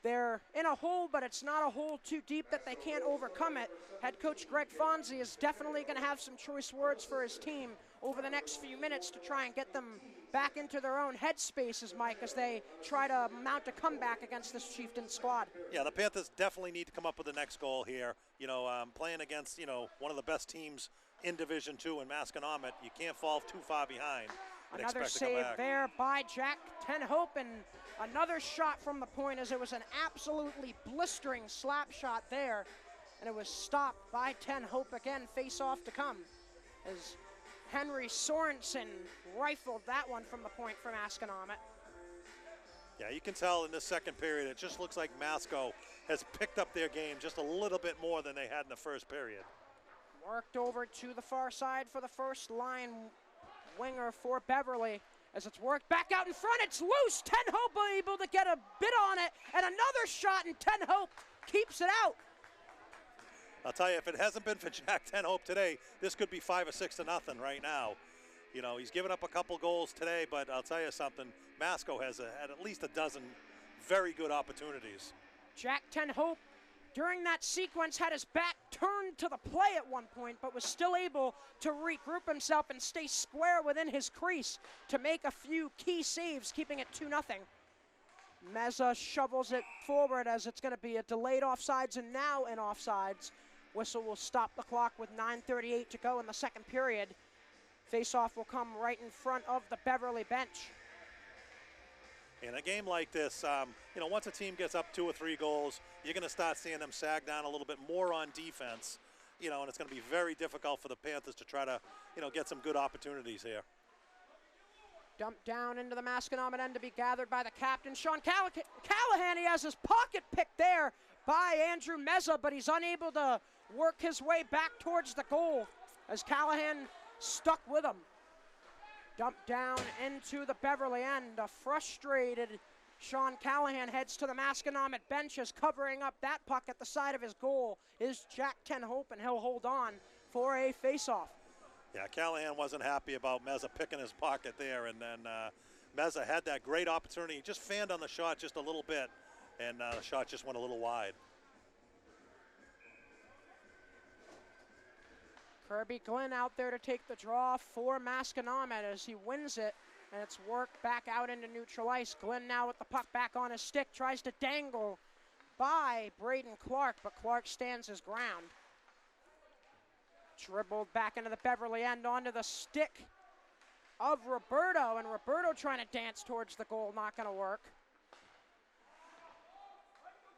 they're in a hole, but it's not a hole too deep that they can't overcome it. Head coach Greg Fonzie is definitely going to have some choice words for his team over the next few minutes to try and get them back into their own headspaces, Mike, as they try to mount a comeback against this Chieftain squad. Yeah, the Panthers definitely need to come up with the next goal here. Playing against, one of the best teams in Division II in Masconomet, you can't fall too far behind. Another save there by Jack Ten Hope, and another shot from the point, as it was an absolutely blistering slap shot there, and it was stopped by Ten Hope again. Face off to come as Henry Sorensen rifled that one from the point for Masconomet. Yeah, you can tell in this second period, it just looks like Masco has picked up their game just a little bit more than they had in the first period. Worked over to the far side for the first line winger for Beverly. As it's worked back out in front, it's loose. Ten Hope able to get a bit on it, and another shot, and Ten Hope keeps it out. I'll tell you, if it hasn't been for Jack Ten Hope today, this could be 5 or 6-0 right now. He's given up a couple goals today, but I'll tell you something, Masco has had at least a dozen very good opportunities. Jack Ten Hope, during that sequence, had his back turned to the play at one point, but was still able to regroup himself and stay square within his crease to make a few key saves, keeping it 2-0. Meza shovels it forward as it's going to be a delayed offsides and now an offsides. Whistle will stop the clock with 9:38 to go in the second period. Face-off will come right in front of the Beverly bench. In a game like this, once a team gets up 2 or 3 goals, you're going to start seeing them sag down a little bit more on defense, and it's going to be very difficult for the Panthers to try to, get some good opportunities here. Dumped down into the Masconomet end to be gathered by the captain, Sean Callahan. He has his pocket picked there by Andrew Meza, but he's unable to work his way back towards the goal as Callahan stuck with him. Dumped down into the Beverly end. A frustrated Sean Callahan heads to the Masconomet bench, as covering up that puck at the side of his goal is Jack Ten Hope, and he'll hold on for a face-off. Yeah, Callahan wasn't happy about Meza picking his pocket there, and then Meza had that great opportunity. He just fanned on the shot just a little bit, and the shot just went a little wide. Kirby Glenn out there to take the draw for Masconomet as he wins it, and it's worked back out into neutral ice. Glenn now with the puck back on his stick, tries to dangle by Braden Clark, but Clark stands his ground. Dribbled back into the Beverly end onto the stick of Roberto, and Roberto trying to dance towards the goal, not going to work.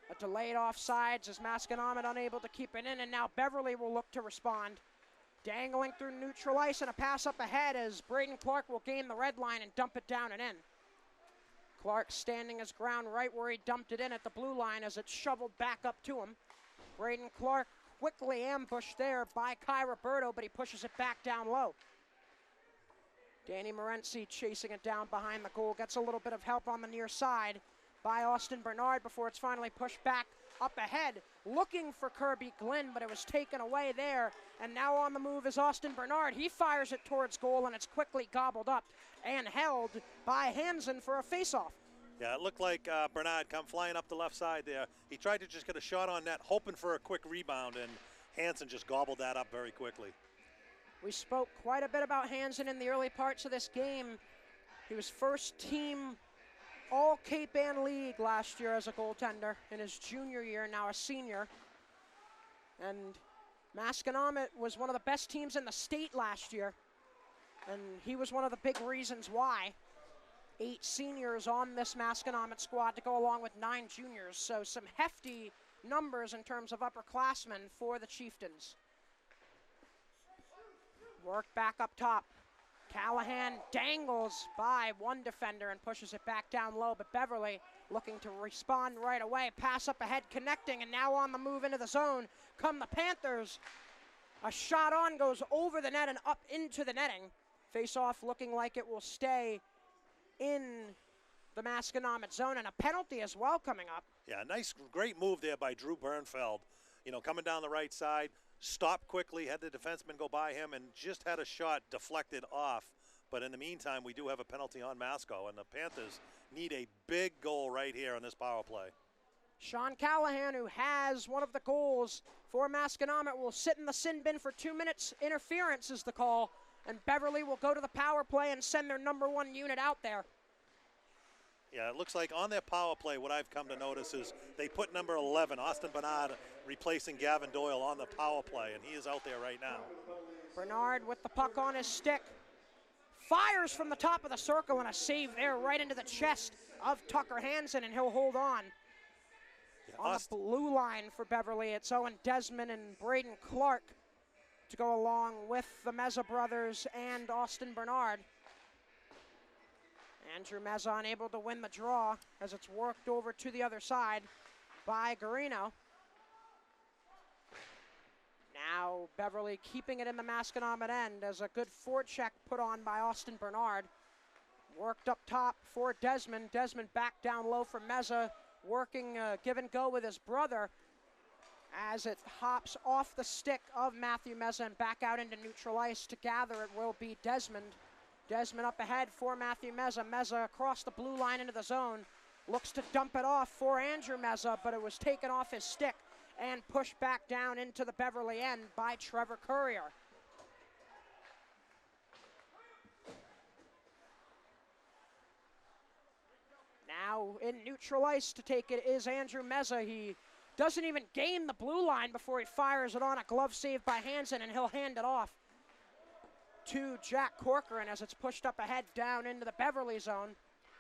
A delayed offsides as Masconomet unable to keep it in, and now Beverly will look to respond. Dangling through neutral ice, and a pass up ahead as Braden Clark will gain the red line and dump it down and in. Clark standing his ground right where he dumped it in at the blue line as it's shoveled back up to him. Braden Clark quickly ambushed there by Kai Roberto, but he pushes it back down low. Danny Morency chasing it down behind the goal, gets a little bit of help on the near side. by Austin Bernard before it's finally pushed back up ahead, looking for Kirby Glenn, but it was taken away there. And now on the move is Austin Bernard. He fires it towards goal, and it's quickly gobbled up and held by Hansen for a faceoff. Yeah, it looked like Bernard come flying up the left side there. He tried to just get a shot on net, hoping for a quick rebound, and Hansen just gobbled that up very quickly. We spoke quite a bit about Hansen in the early parts of this game. He was first team All-Cape Ann League last year as a goaltender in his junior year, now a senior. And Masconomet was one of the best teams in the state last year, and he was one of the big reasons why. 8 seniors on this Masconomet squad to go along with 9 juniors, so some hefty numbers in terms of upperclassmen for the Chieftains. Work back up top. Callahan dangles by one defender and pushes it back down low, but Beverly looking to respond right away. Pass up ahead, connecting, and now on the move into the zone come the Panthers. A shot on goes over the net and up into the netting. Face-off looking like it will stay in the Masconomet zone, and a penalty as well coming up. Yeah, nice, great move there by Drew Bernfeld. You know, coming down the right side, stopped quickly, had the defenseman go by him, and just had a shot deflected off. But in the meantime, we do have a penalty on Masco, and the Panthers need a big goal right here on this power play. Sean Callahan, who has one of the goals for Masconomet, will sit in the sin bin for 2 minutes. Interference is the call, and Beverly will go to the power play and send their number 1 unit out there. Yeah, it looks like on their power play, what I've come to notice is they put number 11, Austin Bernard, replacing Gavin Doyle on the power play, and he is out there right now. Bernard with the puck on his stick. Fires from the top of the circle, and a save there right into the chest of Tucker Hansen, and he'll hold on. Yeah, On the blue line for Beverly, it's Owen Desmond and Braden Clark to go along with the Meza brothers and Austin Bernard. Andrew Meza unable to win the draw as it's worked over to the other side by Garino. Now Beverly keeping it in the Masconomet end as a good forecheck put on by Austin Bernard. Worked up top for Desmond. Desmond back down low for Meza, working give and go with his brother as it hops off the stick of Matthew Meza and back out into neutral ice. To gather it will be Desmond. Desmond up ahead for Matthew Meza. Meza across the blue line into the zone. Looks to dump it off for Andrew Meza, but it was taken off his stick and pushed back down into the Beverly end by Trevor Courier. Now in neutral ice to take it is Andrew Meza. He doesn't even gain the blue line before he fires it on. A glove save by Hansen, and he'll hand it off to Jack Corcoran as it's pushed up ahead down into the Beverly zone.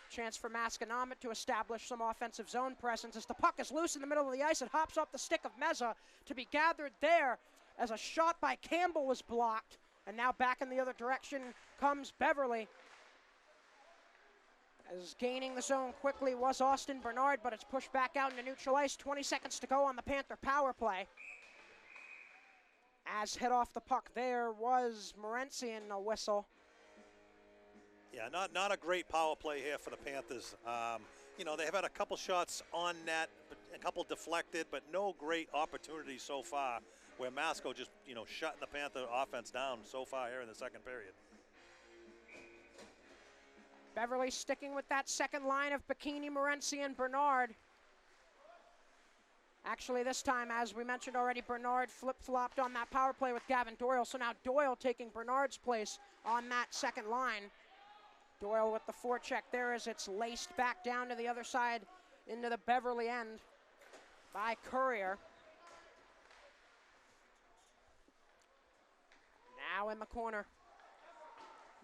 Chance for Masconomet to establish some offensive zone presence. As the puck is loose in the middle of the ice, it hops off the stick of Meza to be gathered there as a shot by Campbell was blocked. And now back in the other direction comes Beverly. As gaining the zone quickly was Austin Bernard, but it's pushed back out into neutral ice. 20 seconds to go on the Panther power play. As hit off the puck there was Morency in a whistle. Yeah, not a great power play here for the Panthers. You know, they have had a couple shots on net, a couple deflected, but no great opportunities so far where Masco just, you know, shutting the Panther offense down so far here in the second period. Beverly sticking with that second line of Bikini, Morency, and Bernard. Actually, this time, as we mentioned already, Bernard flip-flopped on that power play with Gavin Doyle, so now Doyle taking Bernard's place on that second line. Doyle with the forecheck there as it's laced back down to the other side into the Beverly end by Courier. Now in the corner.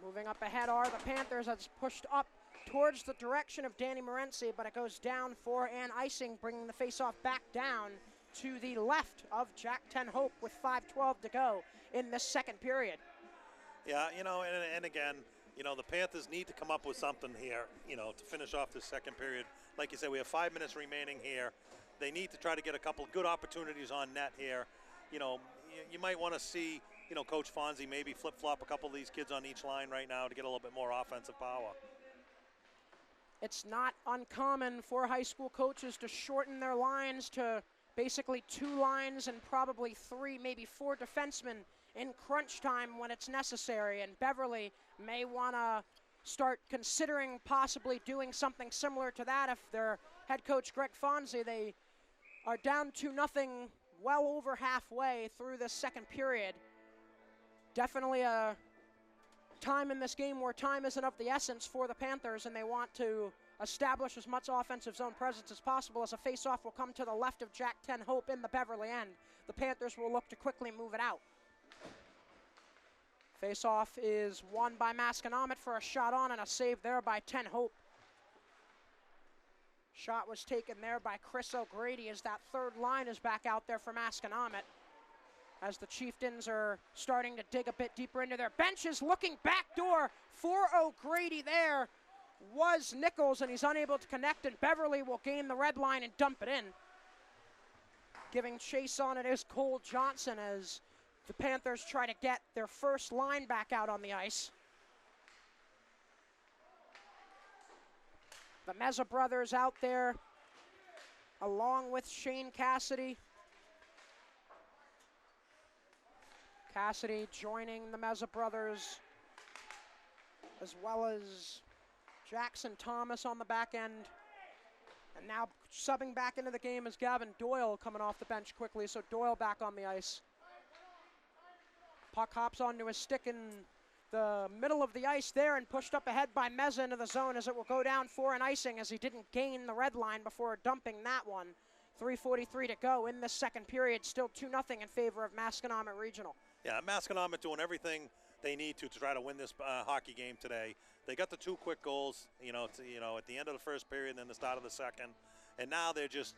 Moving up ahead are the Panthers. That's pushed up towards the direction of Danny Morency, but it goes down for an icing, bringing the faceoff back down to the left of Jack Ten Hope with 5:12 to go in this second period. Yeah, you know, and again, you know, the Panthers need to come up with something here, you know, to finish off this second period. Like you said, we have 5 minutes remaining here. They need to try to get a couple good opportunities on net here. You know, you might want to see, you know, Coach Fonzie maybe flip-flop a couple of these kids on each line right now to get a little bit more offensive power. It's not uncommon for high school coaches to shorten their lines to basically 2 lines and probably 3, maybe 4 defensemen in crunch time when it's necessary. And Beverly may want to start considering possibly doing something similar to that if their head coach Greg Fonzie, they are down 2-0 well over halfway through this second period. Definitely a time in this game where time isn't of the essence for the Panthers, and they want to establish as much offensive zone presence as possible as a face-off will come to the left of Jack Ten Hope in the Beverly end. The Panthers will look to quickly move it out. Face-off is won by Masconomet for a shot on and a save there by Ten Hope. Shot was taken there by Chris O'Grady as that third line is back out there for Masconomet. As the Chieftains are starting to dig a bit deeper into their benches, looking backdoor for O'Grady there was Nichols, and he's unable to connect, and Beverly will gain the red line and dump it in. Giving chase on it is Cole Johnson as the Panthers try to get their first line back out on the ice. The Meza brothers out there, along with Shane Cassidy. Cassidy joining the Meza brothers, as well as Jackson Thomas on the back end. And now subbing back into the game is Gavin Doyle coming off the bench quickly, so Doyle back on the ice. Puck hops onto his stick in the middle of the ice there and pushed up ahead by Meza into the zone as it will go down for an icing as he didn't gain the red line before dumping that one. 3:43 to go in the second period, still 2-0 in favor of Masconomet Regional. Yeah, Masconomet doing everything they need to try to win this hockey game today. They got the 2 quick goals, at the end of the first period and then the start of the second. And now they're just,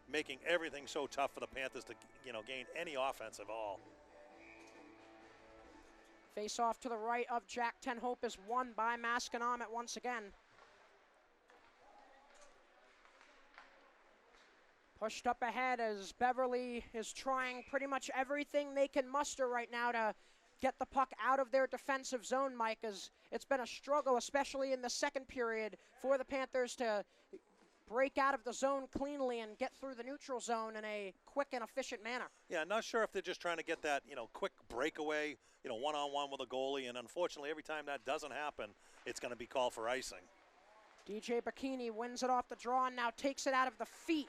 making everything so tough for the Panthers to, gain any offense at all. Face off to the right of Jack Ten Hope is won by Masconomet once again. Pushed up ahead as Beverly is trying pretty much everything they can muster right now to get the puck out of their defensive zone, Mike, as it's been a struggle, especially in the second period, for the Panthers to break out of the zone cleanly and get through the neutral zone in a quick and efficient manner. Yeah, not sure if they're just trying to get that, quick breakaway, one-on-one with a goalie, and unfortunately every time that doesn't happen, it's going to be called for icing. DJ Bikini wins it off the draw and now takes it out of the feet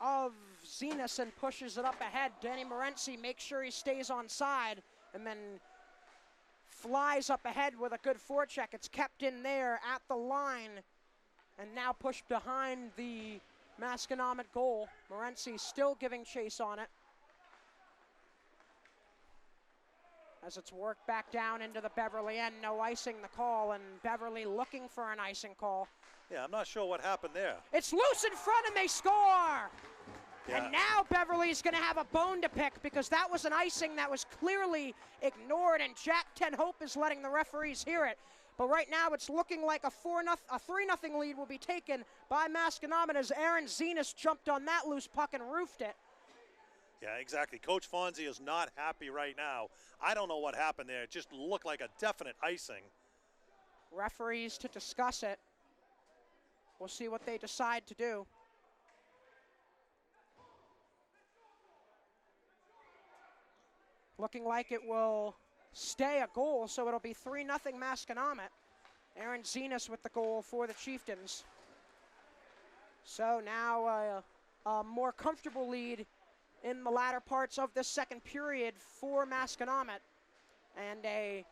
of Zenas and pushes it up ahead. Danny Morency makes sure he stays on side and then flies up ahead with a good forecheck. It's kept in there at the line and now pushed behind the Masconomet goal. Morency still giving chase on it as it's worked back down into the Beverly end. No icing the call, and Beverly looking for an icing call. Yeah, I'm not sure what happened there. It's loose in front and they score! Yeah. And now Beverly's going to have a bone to pick because that was an icing that was clearly ignored, and Jack Ten Hope is letting the referees hear it. But right now it's looking like a 3-0 lead will be taken by Masconomet as Aaron Zenas jumped on that loose puck and roofed it. Yeah, exactly. Coach Fonzie is not happy right now. I don't know what happened there. It just looked like a definite icing. Referees to discuss it. We'll see what they decide to do. Looking like it will stay a goal, so it'll be 3-0 Masconomet. Aaron Zenas with the goal for the Chieftains. So now a more comfortable lead in the latter parts of this second period for Masconomet. And a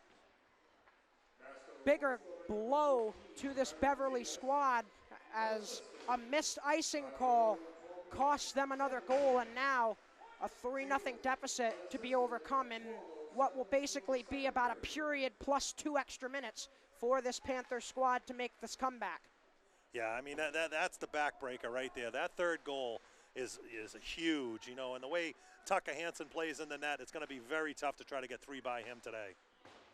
bigger blow to this Beverly squad as a missed icing call costs them another goal, and now a 3-0 deficit to be overcome in what will basically be about a period plus 2 extra minutes for this Panther squad to make this comeback. Yeah, I mean, that's the backbreaker right there. That third goal is huge, and the way Tucker Hansen plays in the net, it's going to be very tough to try to get 3 by him today.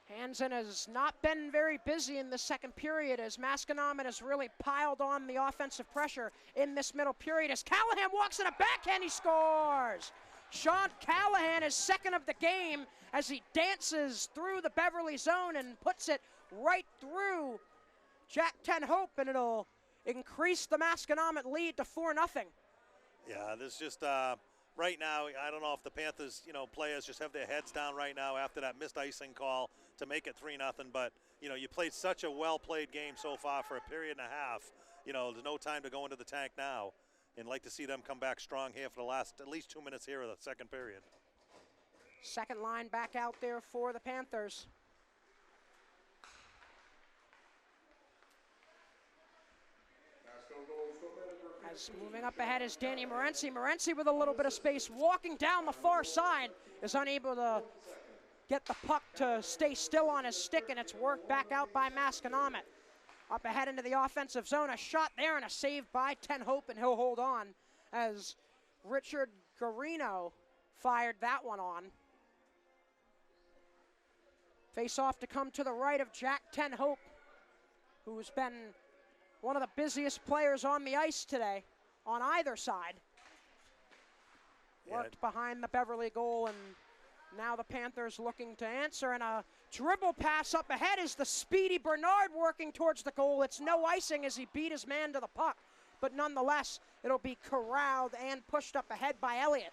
Hansen has not been very busy in the second period as Masconomet has really piled on the offensive pressure in this middle period. As Callahan walks in a backhand, he scores! Sean Callahan is second of the game as he dances through the Beverly zone and puts it right through Jack 10 Hope, and it'll increase the Masconomet lead to 4-0. Yeah, this just right now, I don't know if the Panthers, players just have their heads down right now after that missed icing call to make it 3-0. But, you played such a well-played game so far for a period and a half. There's no time to go into the tank now. And like to see them come back strong here for the last at least 2 minutes here of the second period. Second line back out there for the Panthers. As moving up ahead is Danny Morency. Morency with a little bit of space, walking down the far side, is unable to get the puck to stay still on his stick, and it's worked back out by Masconomet. Up ahead into the offensive zone, a shot there and a save by 10 Hope, and he'll hold on as Richard Garino fired that one on. Face off to come to the right of Jack 10 Hope, who's been one of the busiest players on the ice today on either side. Worked behind the Beverly goal, and now the Panthers looking to answer, and a dribble pass up ahead is the speedy Bernard working towards the goal. It's no icing as he beat his man to the puck, but nonetheless, it'll be corralled and pushed up ahead by Elliott.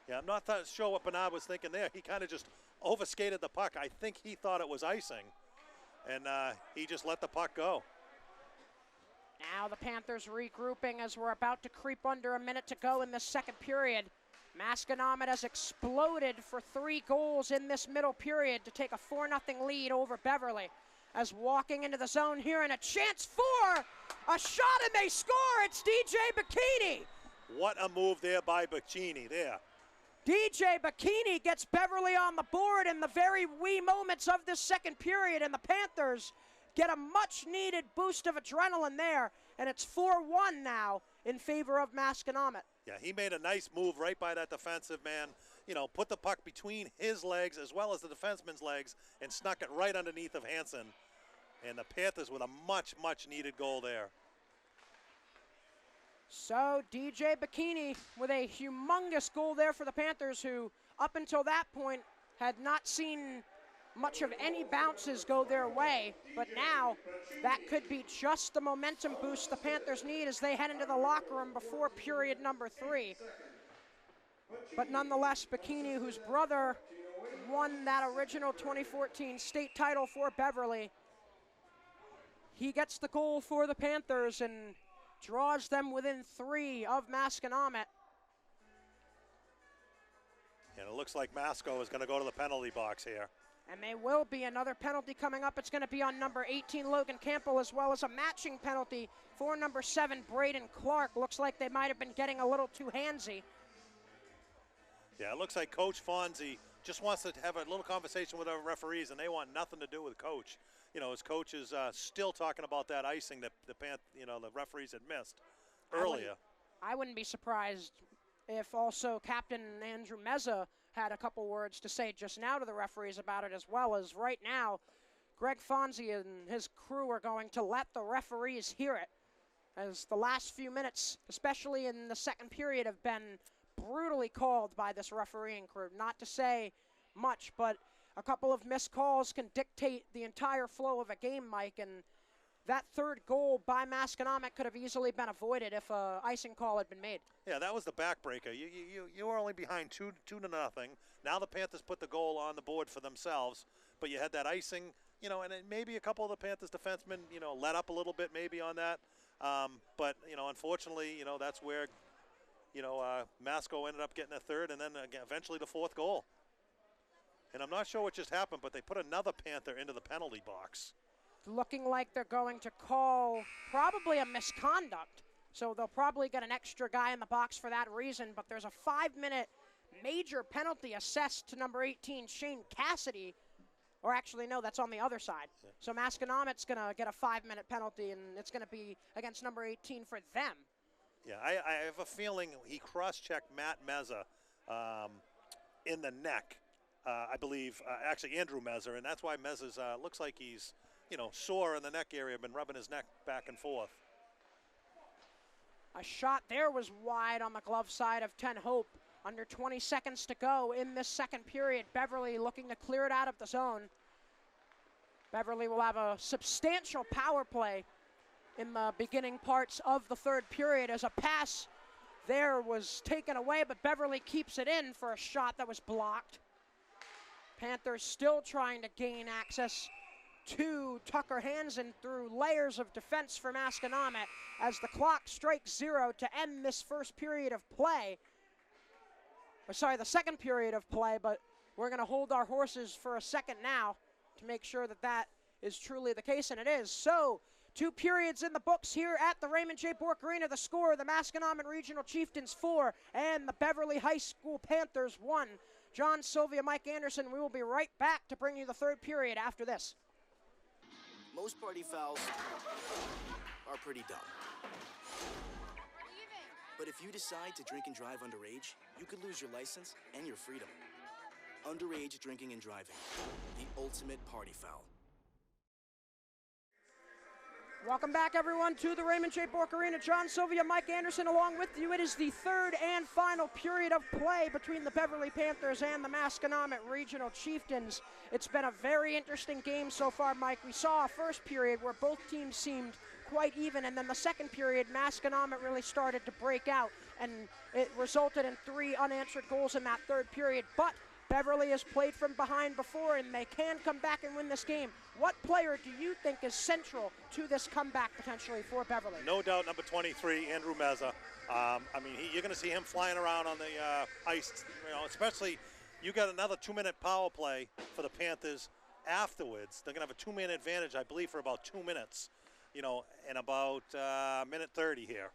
Yeah, I'm not sure what Bernard was thinking there. He kind of just overskated the puck. I think he thought it was icing, and he just let the puck go. Now the Panthers regrouping as we're about to creep under a minute to go in the second period. Masconomet has exploded for 3 goals in this middle period to take a 4-0 lead over Beverly. As walking into the zone here, and a chance for a shot, and they score. It's DJ Bikini. What a move there by Bikini there. DJ Bikini gets Beverly on the board in the very wee moments of this second period, and the Panthers get a much-needed boost of adrenaline there, and it's 4-1 now in favor of Masconomet. Yeah, he made a nice move right by that defensive man. Put the puck between his legs as well as the defenseman's legs and snuck it right underneath of Hansen. And the Panthers with a much, much-needed goal there. So DJ Bikini with a humongous goal there for the Panthers, who up until that point had not seen much of any bounces go their way, but now that could be just the momentum boost the Panthers need as they head into the locker room before period number 3. But nonetheless, Bikini, whose brother won that original 2014 state title for Beverly, he gets the goal for the Panthers and draws them within 3 of Masconomet. And it looks like Masco is going to go to the penalty box here. And they will be. Another penalty coming up. It's going to be on number 18, Logan Campbell, as well as a matching penalty for number 7, Braden Clark. Looks like they might have been getting a little too handsy. Yeah, it looks like Coach Fonzie just wants to have a little conversation with our referees, and they want nothing to do with Coach. His coach is still talking about that icing that the referees had missed earlier. I wouldn't be surprised if also Captain Andrew Meza had a couple words to say just now to the referees about it, as well as right now, Greg Fonzie and his crew are going to let the referees hear it, as the last few minutes, especially in the second period, have been brutally called by this refereeing crew. Not to say much, but a couple of missed calls can dictate the entire flow of a game, Mike, and that third goal by Masconomet could have easily been avoided if an icing call had been made. Yeah, that was the backbreaker. You were only behind 2-0. Now the Panthers put the goal on the board for themselves, but you had that icing, and maybe a couple of the Panthers defensemen, let up a little bit maybe on that. But, unfortunately, that's where, Masco ended up getting a third and then eventually the fourth goal. And I'm not sure what just happened, but they put another Panther into the penalty box. Looking like they're going to call probably a misconduct. So they'll probably get an extra guy in the box for that reason, but there's a 5-minute major penalty assessed to number 18, Shane Cassidy. Or actually, no, that's on the other side. Yeah. So Masconomet's going to get a 5-minute penalty, and it's going to be against number 18 for them. Yeah, I have a feeling he cross-checked Matt Meza in the neck, I believe, actually Andrew Meza, and that's why Meza's looks like he's, sore in the neck area, been rubbing his neck back and forth. A shot there was wide on the glove side of 10 Hope. Under 20 seconds to go in this second period. Beverly looking to clear it out of the zone. Beverly will have a substantial power play in the beginning parts of the third period as a pass there was taken away, but Beverly keeps it in for a shot that was blocked. Panthers still trying to gain access to Tucker Hansen through layers of defense for Masconomet as the clock strikes 0 to end this first period of play. The second period of play, but we're going to hold our horses for a second now to make sure that that is truly the case, and it is. So, 2 periods in the books here at the Raymond J. Bork Arena. The score, the Masconomet Regional Chieftains 4 and the Beverly High School Panthers 1. John Sylvia, Mike Anderson, we will be right back to bring you the third period after this. Most party fouls are pretty dumb. But if you decide to drink and drive underage, you could lose your license and your freedom. Underage drinking and driving, the ultimate party foul. Welcome back, everyone, to the Raymond J. Bork Arena. John Sylvia, Mike Anderson along with you. It is the third and final period of play between the Beverly Panthers and the Masconomet Regional Chieftains. It's been a very interesting game so far, Mike. We saw a first period where both teams seemed quite even, and then the second period, Masconomet really started to break out, and it resulted in 3 unanswered goals in that third period. But Beverly has played from behind before, and they can come back and win this game. What player do you think is central to this comeback potentially for Beverly? No doubt, number 23, Andrew Meza. You're going to see him flying around on the ice, especially you got another 2-minute power play for the Panthers afterwards. They're going to have a 2-man advantage, I believe, for about 2 minutes, in about minute 30 here.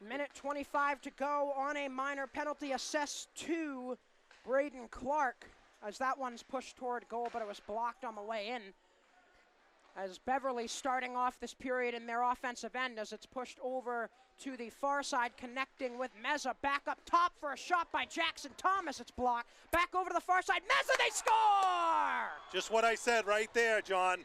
Minute 25 to go on a minor penalty assessed to Braden Clark, as that one's pushed toward goal, but it was blocked on the way in. As Beverly starting off this period in their offensive end as it's pushed over to the far side, connecting with Meza. Back up top for a shot by Jackson Thomas. It's blocked. Back over to the far side. Meza, they score! Just what I said right there, John.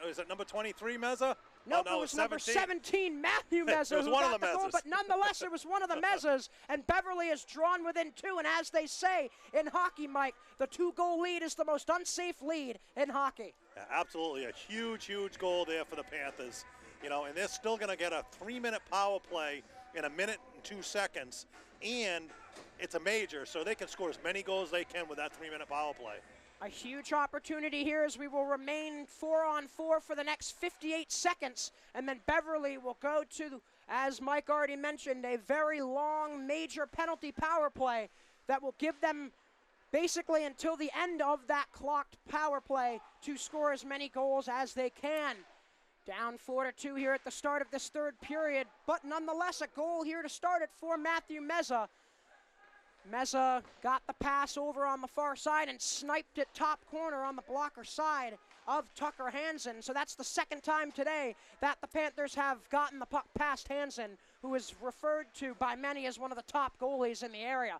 Is it number 23, Meza? Nope, it was number 17, Matthew Meza, It was who one got of the the goal, Mezas. but nonetheless, it was one of the Mezas, and Beverly is drawn within 2, and as they say in hockey, Mike, the 2-goal lead is the most unsafe lead in hockey. Yeah, absolutely, a huge, huge goal there for the Panthers. And they're still going to get a 3-minute power play in 1 minute and 2 seconds, and it's a major, so they can score as many goals as they can with that 3-minute power play. A huge opportunity here as we will remain 4-on-4 for the next 58 seconds, and then Beverly will go to, as Mike already mentioned, a very long major penalty power play that will give them basically until the end of that clocked power play to score as many goals as they can. Down 4-2 here at the start of this third period, but nonetheless a goal here to start it for Matthew Meza. Meza got the pass over on the far side and sniped it top corner on the blocker side of Tucker Hansen. So that's the second time today that the Panthers have gotten the puck past Hansen, who is referred to by many as one of the top goalies in the area.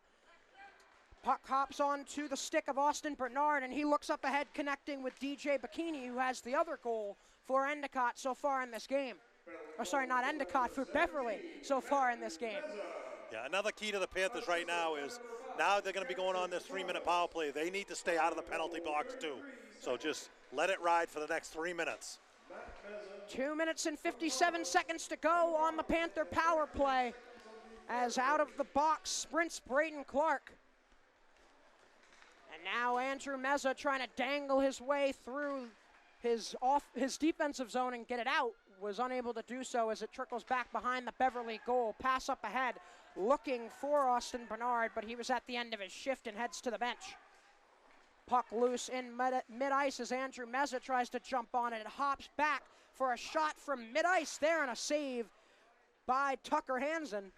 Puck hops onto the stick of Austin Bernard, and he looks up ahead, connecting with DJ Bikini, who has the other goal for Endicott so far in this game. Oh, sorry, not Endicott, for Beverly so far in this game. Yeah, another key to the Panthers right now is now they're going to be going on this 3-minute power play. They need to stay out of the penalty box too. So just let it ride for the next 3 minutes. 2 minutes and 57 seconds to go on the Panther power play as out of the box sprints Braden Clark. And now Andrew Meza trying to dangle his way through his defensive zone and get it out. Was unable to do so as it trickles back behind the Beverly goal. Pass up ahead, looking for Austin Bernard, but he was at the end of his shift and heads to the bench. Puck loose in mid-ice as Andrew Meza tries to jump on it. It hops back for a shot from mid-ice there and a save by Tucker Hansen.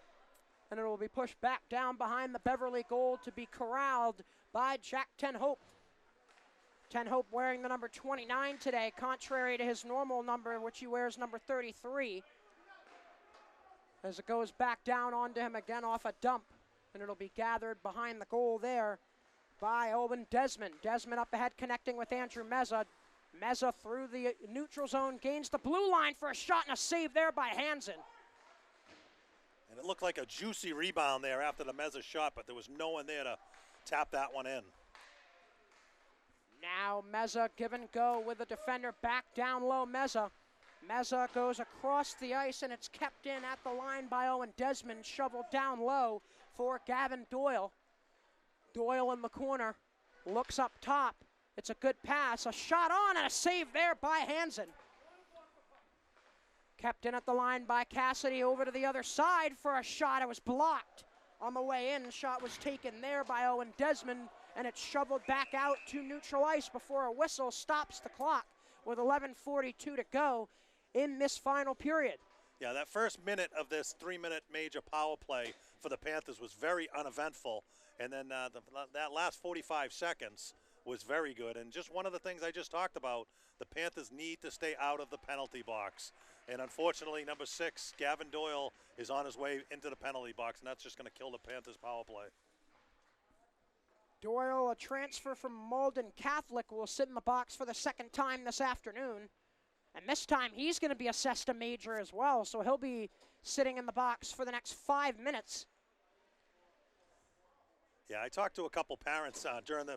And it will be pushed back down behind the Beverly goal to be corralled by Jack Tenhope. Tenhope wearing the number 29 today, contrary to his normal number, which he wears number 33. As it goes back down onto him again off a dump, and it'll be gathered behind the goal there by Owen Desmond. Desmond up ahead connecting with Andrew Meza. Meza through the neutral zone, gains the blue line for a shot and a save there by Hansen. And it looked like a juicy rebound there after the Meza shot, but there was no one there to tap that one in. Now Meza give and go with the defender back down low. Meza Meza goes across the ice, and it's kept in at the line by Owen Desmond, shoveled down low for Gavin Doyle. Doyle in the corner, looks up top. It's a good pass, a shot on, and a save there by Hansen. Kept in at the line by Cassidy, over to the other side for a shot. It was blocked on the way in. Shot was taken there by Owen Desmond, and it's shoveled back out to neutral ice before a whistle stops the clock with 11:42 to go in this final period. Yeah, that first minute of this 3-minute major power play for the Panthers was very uneventful, and then that last 45 seconds was very good. And just one of the things I just talked about, the Panthers need to stay out of the penalty box. And unfortunately, number 6, Gavin Doyle, is on his way into the penalty box, and that's just going to kill the Panthers' power play. Doyle, a transfer from Malden Catholic, will sit in the box for the second time this afternoon. And this time he's going to be assessed a major as well, so he'll be sitting in the box for the next 5 minutes. Yeah, I talked to a couple parents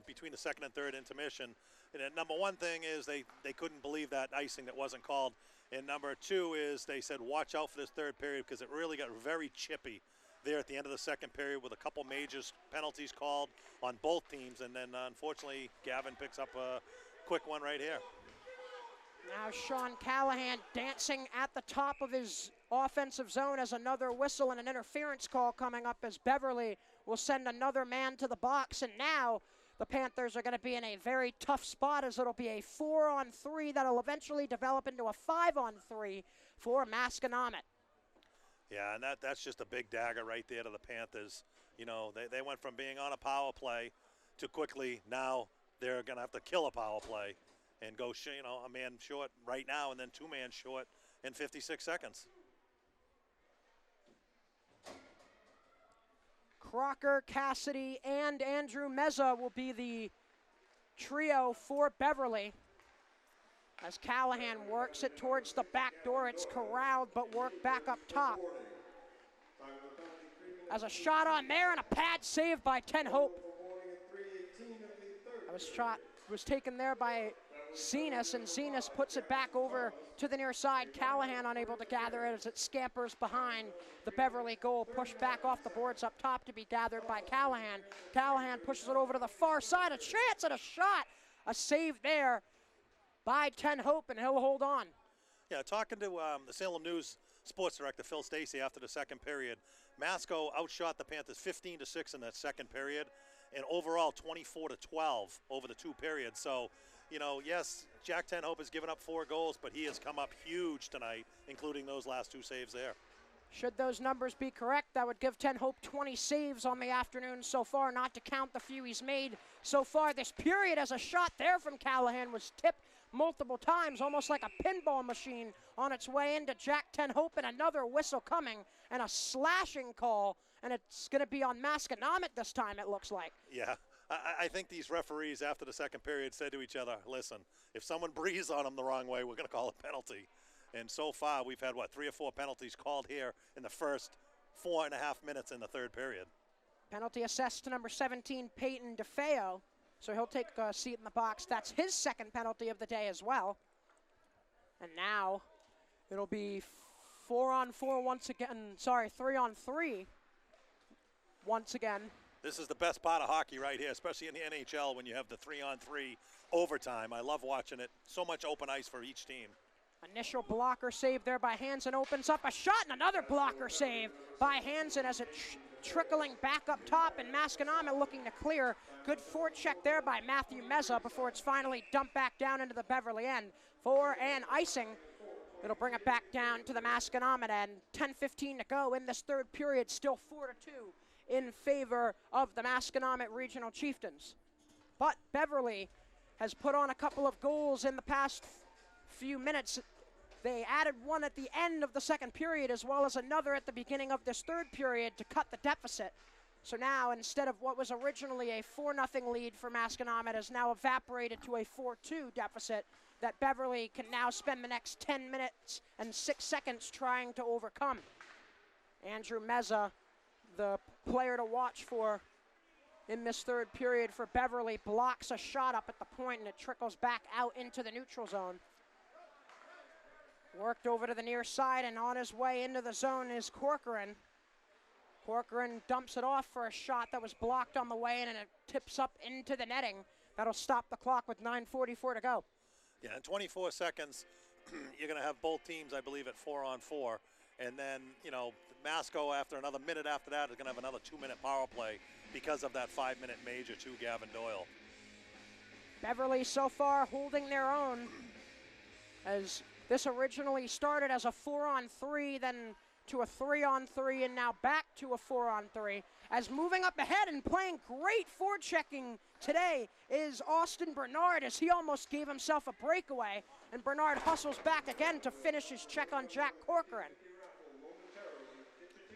between the second and third intermission. And number one thing is they couldn't believe that icing that wasn't called. And number two is they said watch out for this third period because it really got very chippy there at the end of the second period with a couple major penalties called on both teams. And then unfortunately Gavin picks up a quick one right here. Now Sean Callahan dancing at the top of his offensive zone as another whistle and an interference call coming up as Beverly will send another man to the box. And now the Panthers are going to be in a very tough spot as it'll be a 4-on-3 that'll eventually develop into a 5-on-3 for Masconomet. Yeah, and that's just a big dagger right there to the Panthers. You know, they went from being on a power play to quickly now they're going to have to kill a power play and go, a man short right now and then 2 man short in 56 seconds. Crocker, Cassidy, and Andrew Meza will be the trio for Beverly. As Callahan works it towards the back door, it's corralled but worked back up top. As a shot on there and a pad save by Ten Hope. That was taken there by Zenas, and Zenas puts it back over to the near side. Callahan unable to gather it as it scampers behind the Beverly goal. Pushed back off the boards up top to be gathered by Callahan. Callahan pushes it over to the far side. A chance at a shot. A save there by Ten Hope, and he'll hold on. Yeah, talking to the Salem News sports director, Phil Stacy, after the second period, Masco outshot the Panthers 15-6 in that second period, and overall 24-12 over the 2 periods. So, yes, Jack Ten Hope has given up 4 goals, but he has come up huge tonight, including those last 2 saves there. Should those numbers be correct, that would give Ten Hope 20 saves on the afternoon so far, not to count the few he's made so far this period, as a shot there from Callahan was tipped multiple times, almost like a pinball machine on its way into Jack Ten Hope, and another whistle coming and a slashing call, and it's going to be on Masconomet this time, it looks like. Yeah. I think these referees after the second period said to each other, listen, if someone breathes on them the wrong way, we're going to call a penalty. And so far, we've had, 3 or 4 penalties called here in the first 4.5 minutes in the third period. Penalty assessed to number 17, Peyton DeFeo. So he'll take a seat in the box. That's his second penalty of the day as well. And now it'll be 4-on-4 once again. 3-on-3 once again. This is the best part of hockey right here, especially in the NHL when you have the 3-on-3 overtime. I love watching it. So much open ice for each team. Initial blocker save there by Hansen opens up a shot, and another blocker save by Hansen as it trickling back up top, and Masconomet looking to clear. Good forecheck there by Matthew Meza before it's finally dumped back down into the Beverly end for an icing. It'll bring it back down to the Masconomet end. 10:15 to go in this third period, still 4-2 in favor of the Masconomet Regional Chieftains. But Beverly has put on a couple of goals in the past few minutes. They added one at the end of the second period as well as another at the beginning of this third period to cut the deficit. So now, instead of what was originally a 4-0 lead for Masconomet, has now evaporated to a 4-2 deficit that Beverly can now spend the next 10 minutes and 6 seconds trying to overcome. Andrew Meza, the player to watch for in this third period for Beverly, blocks a shot up at the point, and it trickles back out into the neutral zone. Worked over to the near side, and on his way into the zone is Corcoran. Corcoran dumps it off for a shot that was blocked on the way in, and it tips up into the netting. That'll stop the clock with 9:44 to go. Yeah, in 24 seconds, you're going to have both teams, I believe, at 4-on-4. And then, you know, Masco, after another minute after that, is going to have another 2-minute power play because of that 5-minute major to Gavin Doyle. Beverly so far holding their own, as this originally started as a 4-on-3, then to a 3-on-3, and now back to a 4-on-3. As moving up ahead and playing great forechecking today is Austin Bernard, as he almost gave himself a breakaway, and Bernard hustles back again to finish his check on Jack Corcoran.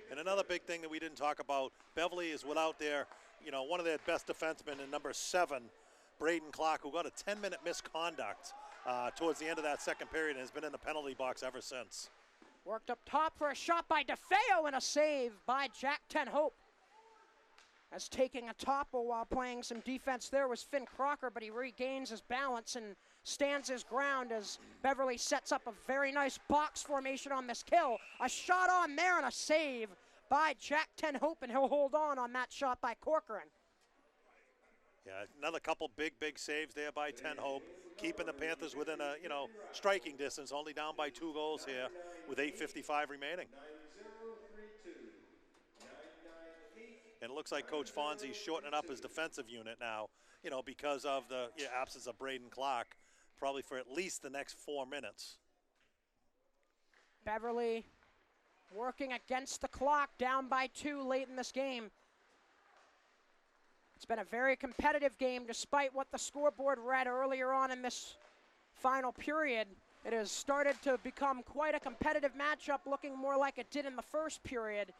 And another big thing that we didn't talk about, Beverly is without their, you know, one of their best defensemen in number 7, Braden Clark, who got a 10-minute misconduct towards the end of that second period and has been in the penalty box ever since. Worked up top for a shot by DeFeo and a save by Jack Tenhope. As taking a topple while playing some defense there was Finn Crocker, but he regains his balance and stands his ground as Beverly sets up a very nice box formation on this kill. A shot on there and a save by Jack Tenhope, and he'll hold on that shot by Corcoran. Yeah, another couple big saves there by Tenhope, keeping the Panthers within a, you know, striking distance, only down by 2 goals here with 8:55 remaining. And it looks like Coach Fonzie's shortening up his defensive unit now, you know, because of the absence of Braden Clark, probably for at least the next 4 minutes. Beverly working against the clock, down by 2 late in this game. It's been a very competitive game despite what the scoreboard read earlier on in this final period. It has started to become quite a competitive matchup, looking more like it did in the first period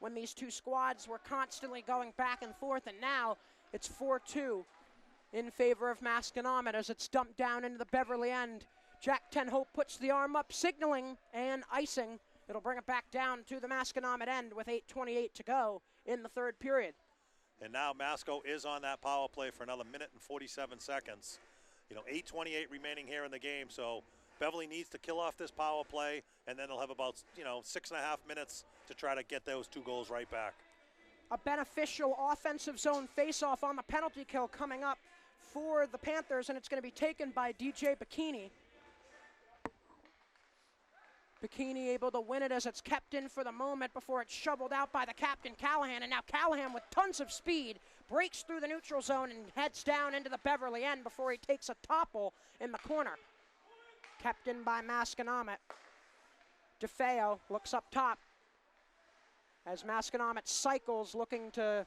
when these two squads were constantly going back and forth, and now it's 4-2 in favor of Masconomet as it's dumped down into the Beverly end. Jack Tenhope puts the arm up, signaling and icing. It'll bring it back down to the Masconomet end with 8:28 to go in the third period. And now Masco is on that power play for another minute and 47 seconds. You know, 8:28 remaining here in the game, so Beverly needs to kill off this power play, and then they'll have about, you know, 6.5 minutes to try to get those 2 goals right back. A beneficial offensive zone faceoff on the penalty kill coming up for the Panthers, and it's going to be taken by DJ Bikini. Bikini able to win it as it's kept in for the moment before it's shoveled out by the captain, Callahan. And now Callahan, with tons of speed, breaks through the neutral zone and heads down into the Beverly end before he takes a topple in the corner. Kept in by Masconomet. DeFeo looks up top as Masconomet cycles, looking to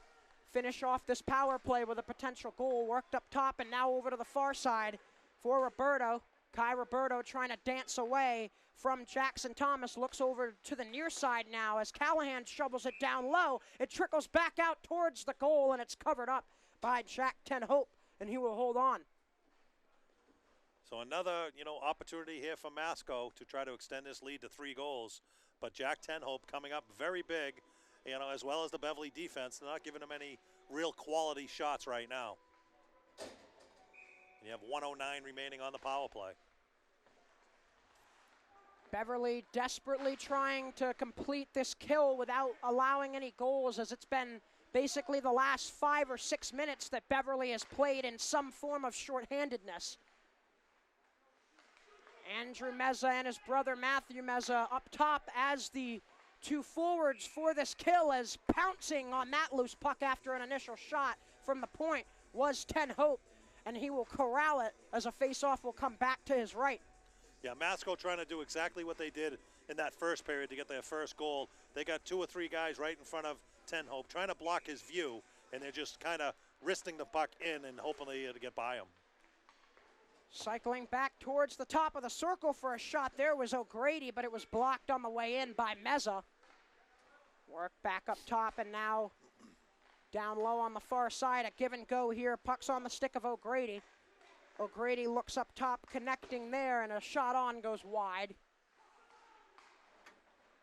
finish off this power play with a potential goal. Worked up top and now over to the far side for Roberto. Kai Roberto trying to dance away from Jackson Thomas, looks over to the near side now as Callahan shovels it down low. It trickles back out towards the goal, and it's covered up by Jack Tenhope, and he will hold on. So another, you know, opportunity here for Masco to try to extend this lead to 3 goals. But Jack Tenhope coming up very big, you know, as well as the Beverly defense. They're not giving them any real quality shots right now. And you have 1:09 remaining on the power play. Beverly desperately trying to complete this kill without allowing any goals, as it's been basically the last 5 or 6 minutes that Beverly has played in some form of shorthandedness. Andrew Meza and his brother Matthew Meza up top as the 2 forwards for this kill, as pouncing on that loose puck after an initial shot from the point was Tenhope, and he will corral it as a face-off will come back to his right. Yeah, Masco trying to do exactly what they did in that first period to get their first goal. They got 2 or 3 guys right in front of Tenhope trying to block his view, and they're just kind of wristing the puck in and hoping to get by him. Cycling back towards the top of the circle for a shot there was O'Grady, but it was blocked on the way in by Meza. Work back up top, and now down low on the far side, a give and go here. Puck's on the stick of O'Grady. O'Grady looks up top, connecting there, and a shot on goes wide.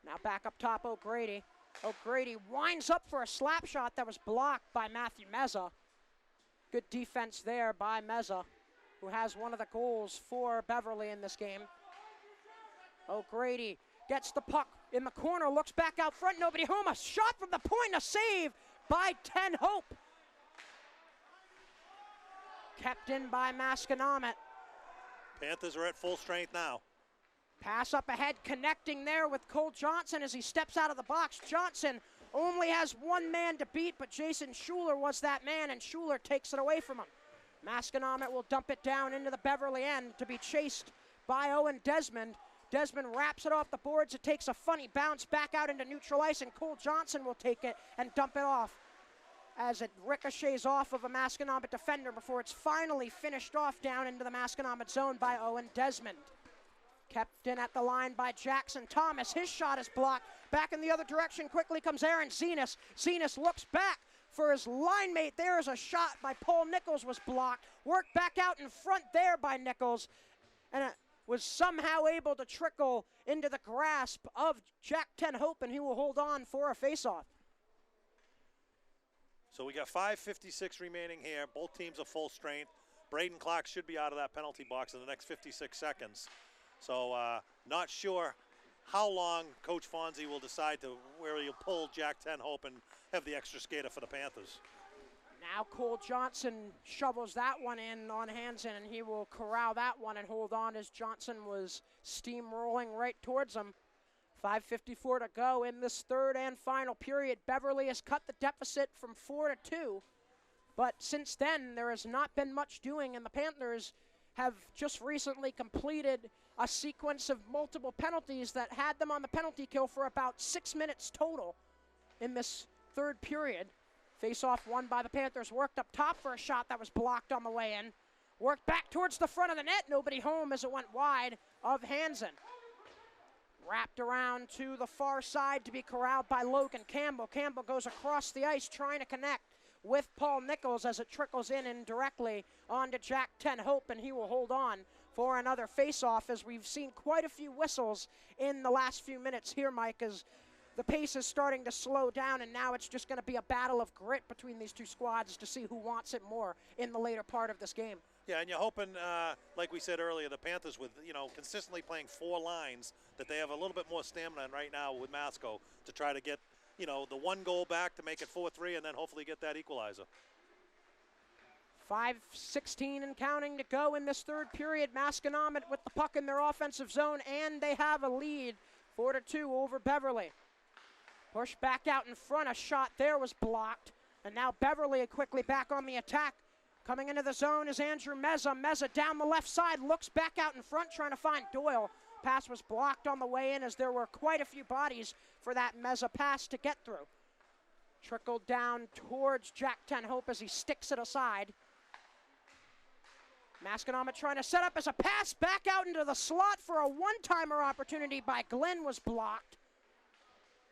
Now back up top, O'Grady. O'Grady winds up for a slap shot that was blocked by Matthew Meza. Good defense there by Meza, who has one of the goals for Beverly in this game. O'Grady gets the puck in the corner, looks back out front, nobody home. A shot from the point, a save by 10 Hope. Kept in by Masconomet. Panthers are at full strength now. Pass up ahead, connecting there with Cole Johnson as he steps out of the box. Johnson only has one man to beat, but Jason Schuler was that man, and Schuler takes it away from him. Masconomet will dump it down into the Beverly end to be chased by Owen Desmond. Desmond wraps it off the boards. It takes a funny bounce back out into neutral ice, and Cole Johnson will take it and dump it off as it ricochets off of a Masconomet defender before it's finally finished off down into the Masconomet zone by Owen Desmond. Kept in at the line by Jackson Thomas. His shot is blocked. Back in the other direction quickly comes Aaron Zenas. Zenas looks back for his line mate. There is a shot by Paul Nichols was blocked. Worked back out in front there by Nichols. And it was somehow able to trickle into the grasp of Jack Ten Hope, and he will hold on for a faceoff. So we got 5:56 remaining here. Both teams are full strength. Braden Clark should be out of that penalty box in the next 56 seconds. So not sure how long Coach Fonzie will decide to where he'll pull Jack Ten Hope and have the extra skater for the Panthers. Now Cole Johnson shovels that one in on Hansen, and he will corral that one and hold on as Johnson was steamrolling right towards him. 5:54 to go in this third and final period. Beverly has cut the deficit from 4-2, but since then there has not been much doing, and the Panthers have just recently completed a sequence of multiple penalties that had them on the penalty kill for about 6 minutes total in this third period. Face-off won by the Panthers. Worked up top for a shot that was blocked on the way in. Worked back towards the front of the net. Nobody home as it went wide of Hansen. Wrapped around to the far side to be corralled by Logan Campbell. Campbell goes across the ice trying to connect with Paul Nichols as it trickles in indirectly onto Jack Ten Hope, and he will hold on for another face-off as we've seen quite a few whistles in the last few minutes here, Mike, as the pace is starting to slow down, and now it's just going to be a battle of grit between these two squads to see who wants it more in the later part of this game. Yeah, and you're hoping, like we said earlier, the Panthers with, consistently playing four lines, that they have a little bit more stamina right now with Masco to try to get, the one goal back to make it 4-3 and then hopefully get that equalizer. 5:16 and counting to go in this third period. Masconomet with the puck in their offensive zone, and they have a lead, 4-2 over Beverly. Push back out in front, a shot there was blocked, and now Beverly quickly back on the attack. Coming into the zone is Andrew Meza. Meza down the left side, looks back out in front trying to find Doyle. Pass was blocked on the way in as there were quite a few bodies for that Meza pass to get through. Trickled down towards Jack Ten Hope as he sticks it aside. Masconomet trying to set up as a pass back out into the slot for a one-timer opportunity by Glenn was blocked.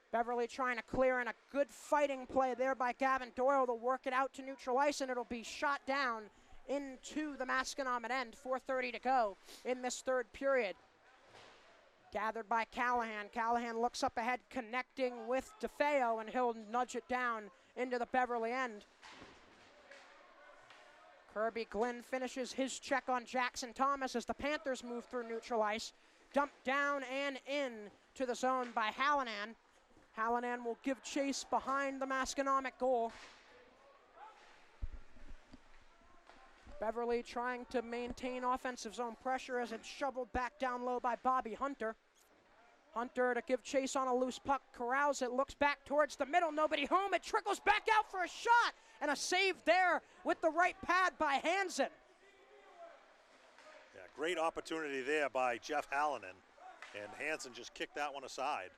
Beverly trying to clear, and a good fighting play there by Gavin Doyle to work it out to neutral ice, and it'll be shot down into the Masconomet end. 4:30 to go in this third period. Gathered by Callahan. Callahan looks up ahead, connecting with DeFeo, and he'll nudge it down into the Beverly end. Kirby Glenn finishes his check on Jackson Thomas as the Panthers move through neutral ice. Dumped down and in to the zone by Hallinan. Hallinan will give chase behind the Masconomet goal. Beverly trying to maintain offensive zone pressure as it's shoveled back down low by Bobby Hunter. Hunter to give chase on a loose puck, corrals it, looks back towards the middle, nobody home, it trickles back out for a shot, and a save there with the right pad by Hansen. Yeah, great opportunity there by Jeff Hallinan, and Hansen just kicked that one aside.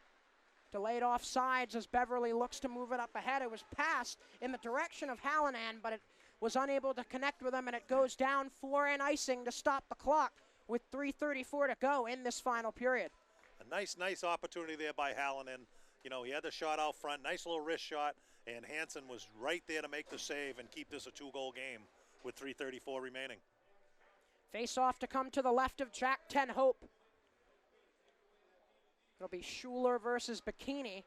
Delayed offsides as Beverly looks to move it up ahead. It was passed in the direction of Hallinan, but it was unable to connect with him, and it goes down for an icing to stop the clock with 3:34 to go in this final period. A nice opportunity there by Hallinan. He had the shot out front, nice little wrist shot, and Hansen was right there to make the save and keep this a two-goal game with 3:34 remaining. Face off to come to the left of Jack Ten Hope. It'll be Schuler versus Bikini.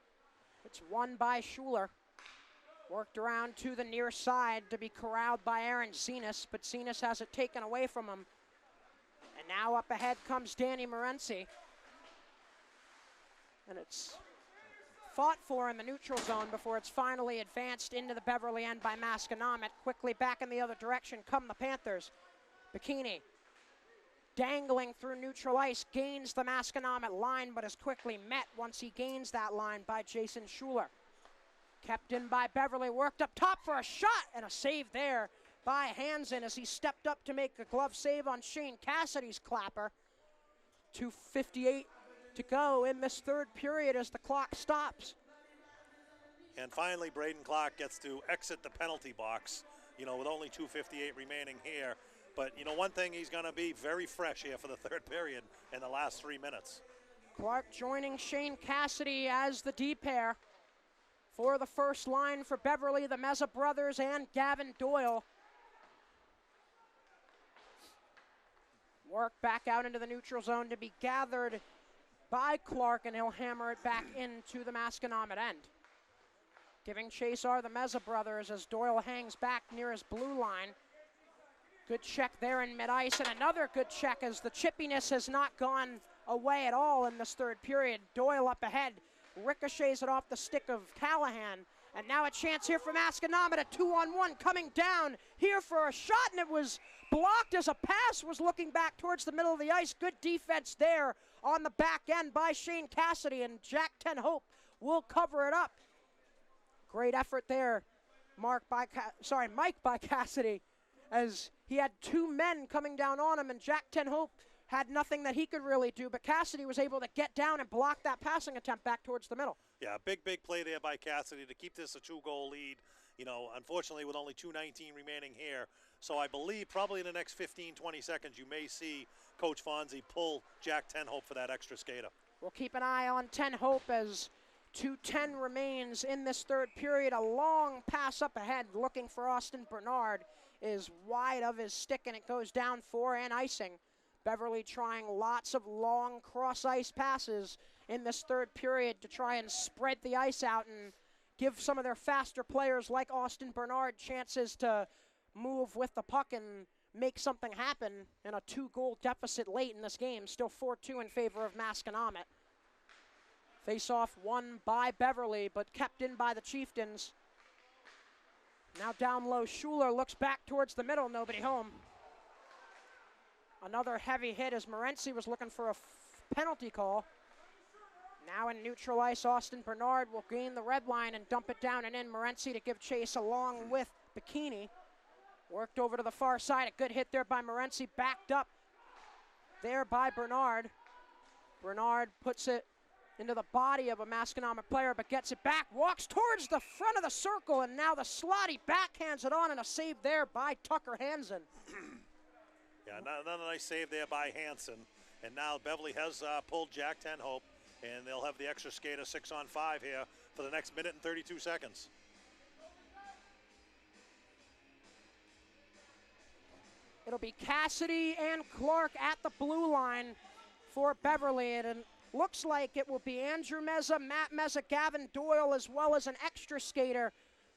It's won by Schuler. Worked around to the near side to be corralled by Aaron Zenas, but Zenas has it taken away from him. And now up ahead comes Danny Morency. And it's fought for in the neutral zone before it's finally advanced into the Beverly end by Masconomet. Quickly back in the other direction come the Panthers. Bikini dangling through neutral ice, gains the Masconomet line, but is quickly met once he gains that line by Jason Schuler. Kept in by Beverly, worked up top for a shot, and a save there by Hansen as he stepped up to make a glove save on Shane Cassidy's clapper. 2:58 to go in this third period as the clock stops. And finally, Braden Clark gets to exit the penalty box, with only 2:58 remaining here. But, one thing, he's going to be very fresh here for the third period in the last 3 minutes. Clark joining Shane Cassidy as the D pair for the first line for Beverly, the Meza brothers, and Gavin Doyle. Work back out into the neutral zone to be gathered by Clark, and he'll hammer it back into the Masconomet end. Giving chase are the Meza brothers as Doyle hangs back near his blue line. Good check there in mid-ice, and another good check as the chippiness has not gone away at all in this third period. Doyle up ahead, ricochets it off the stick of Callahan, and now a chance here for Masconomet, a 2-on-1 coming down here for a shot, and it was blocked as a pass was looking back towards the middle of the ice. Good defense there on the back end by Shane Cassidy, and Jack Ten Hope will cover it up. Great effort there, Mike by Cassidy, as he had two men coming down on him, and Jack Ten Hope had nothing that he could really do, but Cassidy was able to get down and block that passing attempt back towards the middle. Yeah, big play there by Cassidy to keep this a 2-goal lead. Unfortunately, with only 2:19 remaining here. So I believe probably in the next 15-20 seconds, you may see Coach Fonzie pull Jack Ten Hope for that extra skater. We'll keep an eye on Ten Hope as 2:10 remains in this third period. A long pass up ahead looking for Austin Bernard is wide of his stick, and it goes down for an icing. Beverly trying lots of long cross-ice passes in this third period to try and spread the ice out and give some of their faster players like Austin Bernard chances to move with the puck and make something happen in a 2-goal deficit late in this game. Still 4-2 in favor of Masconomet. Face-off won by Beverly, but kept in by the Chieftains. Now down low, Schuler looks back towards the middle, nobody home. Another heavy hit as Morency was looking for a penalty call. Now in neutral ice, Austin Bernard will gain the red line and dump it down and in. Morency to give chase along with Bikini. Worked over to the far side, a good hit there by Morency, backed up there by Bernard. Bernard puts it into the body of a Masconomet player, but gets it back, walks towards the front of the circle, and now the slotty backhands it on, and a save there by Tucker Hansen. Yeah, another nice save there by Hansen. And now Beverly has pulled Jack Ten Hope, and they'll have the extra skater 6-on-5 here for the next minute and 32 seconds. It'll be Cassidy and Clark at the blue line for Beverly, and it looks like it will be Andrew Meza, Matt Meza, Gavin Doyle, as well as an extra skater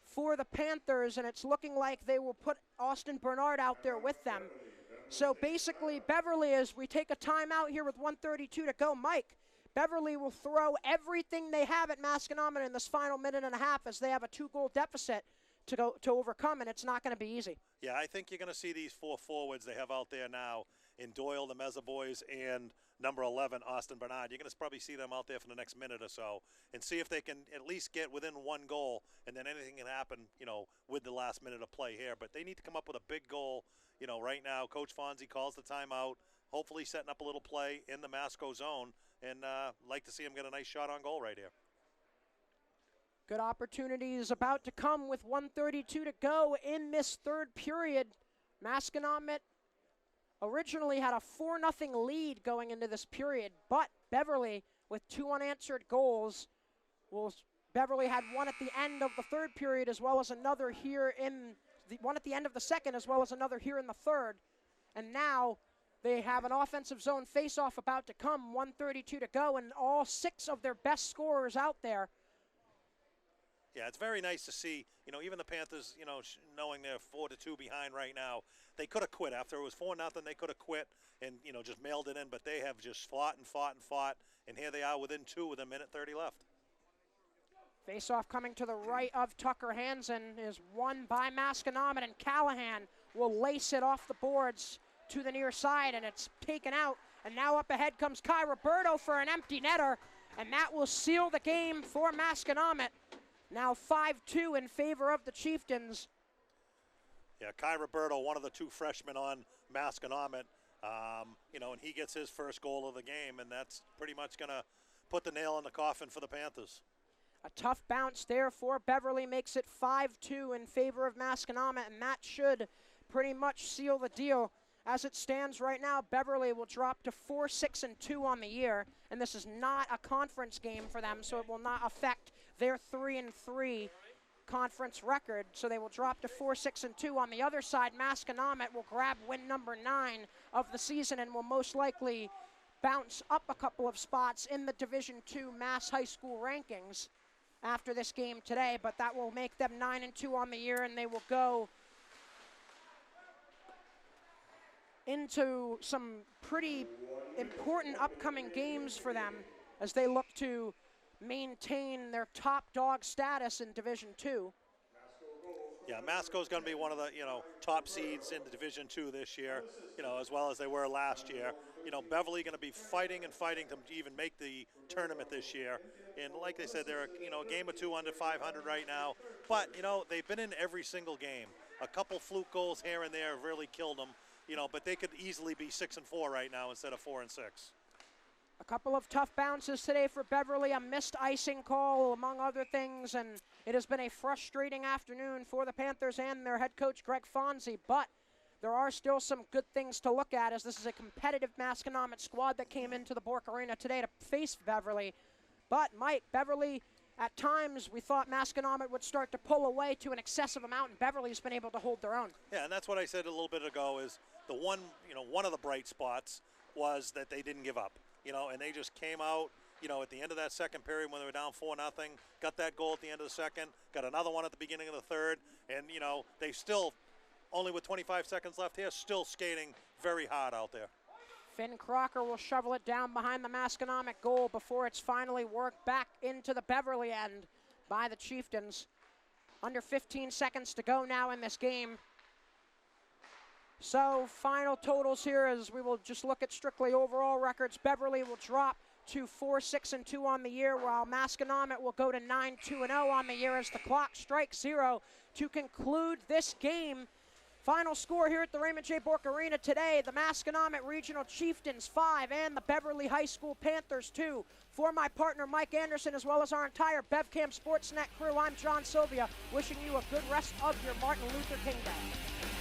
for the Panthers, and it's looking like they will put Austin Bernard out there with them. So basically, Beverly, as we take a timeout here with 1:32 to go, Mike, Beverly will throw everything they have at Masconomet in this final minute and a half as they have a 2-goal deficit to overcome, and it's not going to be easy. Yeah, I think you're going to see these 4 forwards they have out there now in Doyle, the Meza boys, and number 11, Austin Bernard. You're going to probably see them out there for the next minute or so and see if they can at least get within 1 goal, and then anything can happen, with the last minute of play here. But they need to come up with a big goal. Right now, Coach Fonzie calls the timeout, hopefully setting up a little play in the Masco zone, and like to see him get a nice shot on goal right here. Good opportunity is about to come with 1:32 to go in this third period. Masconomet originally had a 4-0 lead going into this period, but Beverly with 2 unanswered goals. Beverly had one at the end of the third period as well as another here in the one at the end of the second as well as another here in the third. And now they have an offensive zone face-off about to come, 1:32 to go, and all 6 of their best scorers out there. Yeah, it's very nice to see, even the Panthers, knowing they're 4-2 behind right now. They could have quit. After it was 4-0, they could have quit and, just mailed it in. But they have just fought and fought and fought. and here they are within 2 with a minute 30 left. Face-off coming to the right of Tucker Hansen is won by Masconomet, and Callahan will lace it off the boards to the near side, and it's taken out. And now up ahead comes Kai Roberto for an empty netter, and that will seal the game for Masconomet. Now 5-2 in favor of the Chieftains. Yeah, Kai Roberto, one of the 2 freshmen on Masconomet, you know, and he gets his first goal of the game, and that's pretty much going to put the nail in the coffin for the Panthers. A tough bounce there for Beverly makes it 5-2 in favor of Masconomet, and that should pretty much seal the deal. As it stands right now, Beverly will drop to 4-6-2 on the year, and this is not a conference game for them, so it will not affect their 3-3 conference record, so they will drop to 4-6-2. On the other side, Masconomet will grab win number 9 of the season and will most likely bounce up a couple of spots in the Division II Mass High School rankings after this game today, but that will make them 9-2 on the year, and they will go into some pretty important upcoming games for them as they look to maintain their top dog status in Division II. Yeah, Masco's going to be one of the, you know, top seeds in the Division II this year, you know, as well as they were last year. You know, Beverly going to be fighting and fighting to even make the tournament this year. And like they said, they're, you know, a game or 2 under 500 right now. But, you know, they've been in every single game. A couple fluke goals here and there have really killed them, you know, but they could easily be 6-4 right now instead of 4-6. A couple of tough bounces today for Beverly, a missed icing call among other things, and it has been a frustrating afternoon for the Panthers and their head coach Greg Fonzie, but there are still some good things to look at as this is a competitive Masconomet squad that came into the Bork Arena today to face Beverly. But Mike, Beverly, at times we thought Masconomet would start to pull away to an excessive amount, and Beverly's been able to hold their own. Yeah, and that's what I said a little bit ago is the one, you know, one of the bright spots was that they didn't give up. You know, and they just came out, you know, at the end of that second period when they were down 4-0, got that goal at the end of the second, got another one at the beginning of the third, and, you know, they still, only with 25 seconds left here, still skating very hard out there. Finn Crocker will shovel it down behind the Masconomet goal before it's finally worked back into the Beverly end by the Chieftains. Under 15 seconds to go now in this game. So final totals here as we will just look at strictly overall records. Beverly will drop to 4-6-2 on the year, while Masconomet will go to 9-2-0 on the year as the clock strikes 0 to conclude this game. Final score here at the Raymond J. Bork Arena today, the Masconomet Regional Chieftains 5 and the Beverly High School Panthers 2. For my partner Mike Anderson, as well as our entire BevCam Sportsnet crew, I'm John Sylvia, wishing you a good rest of your Martin Luther King Day.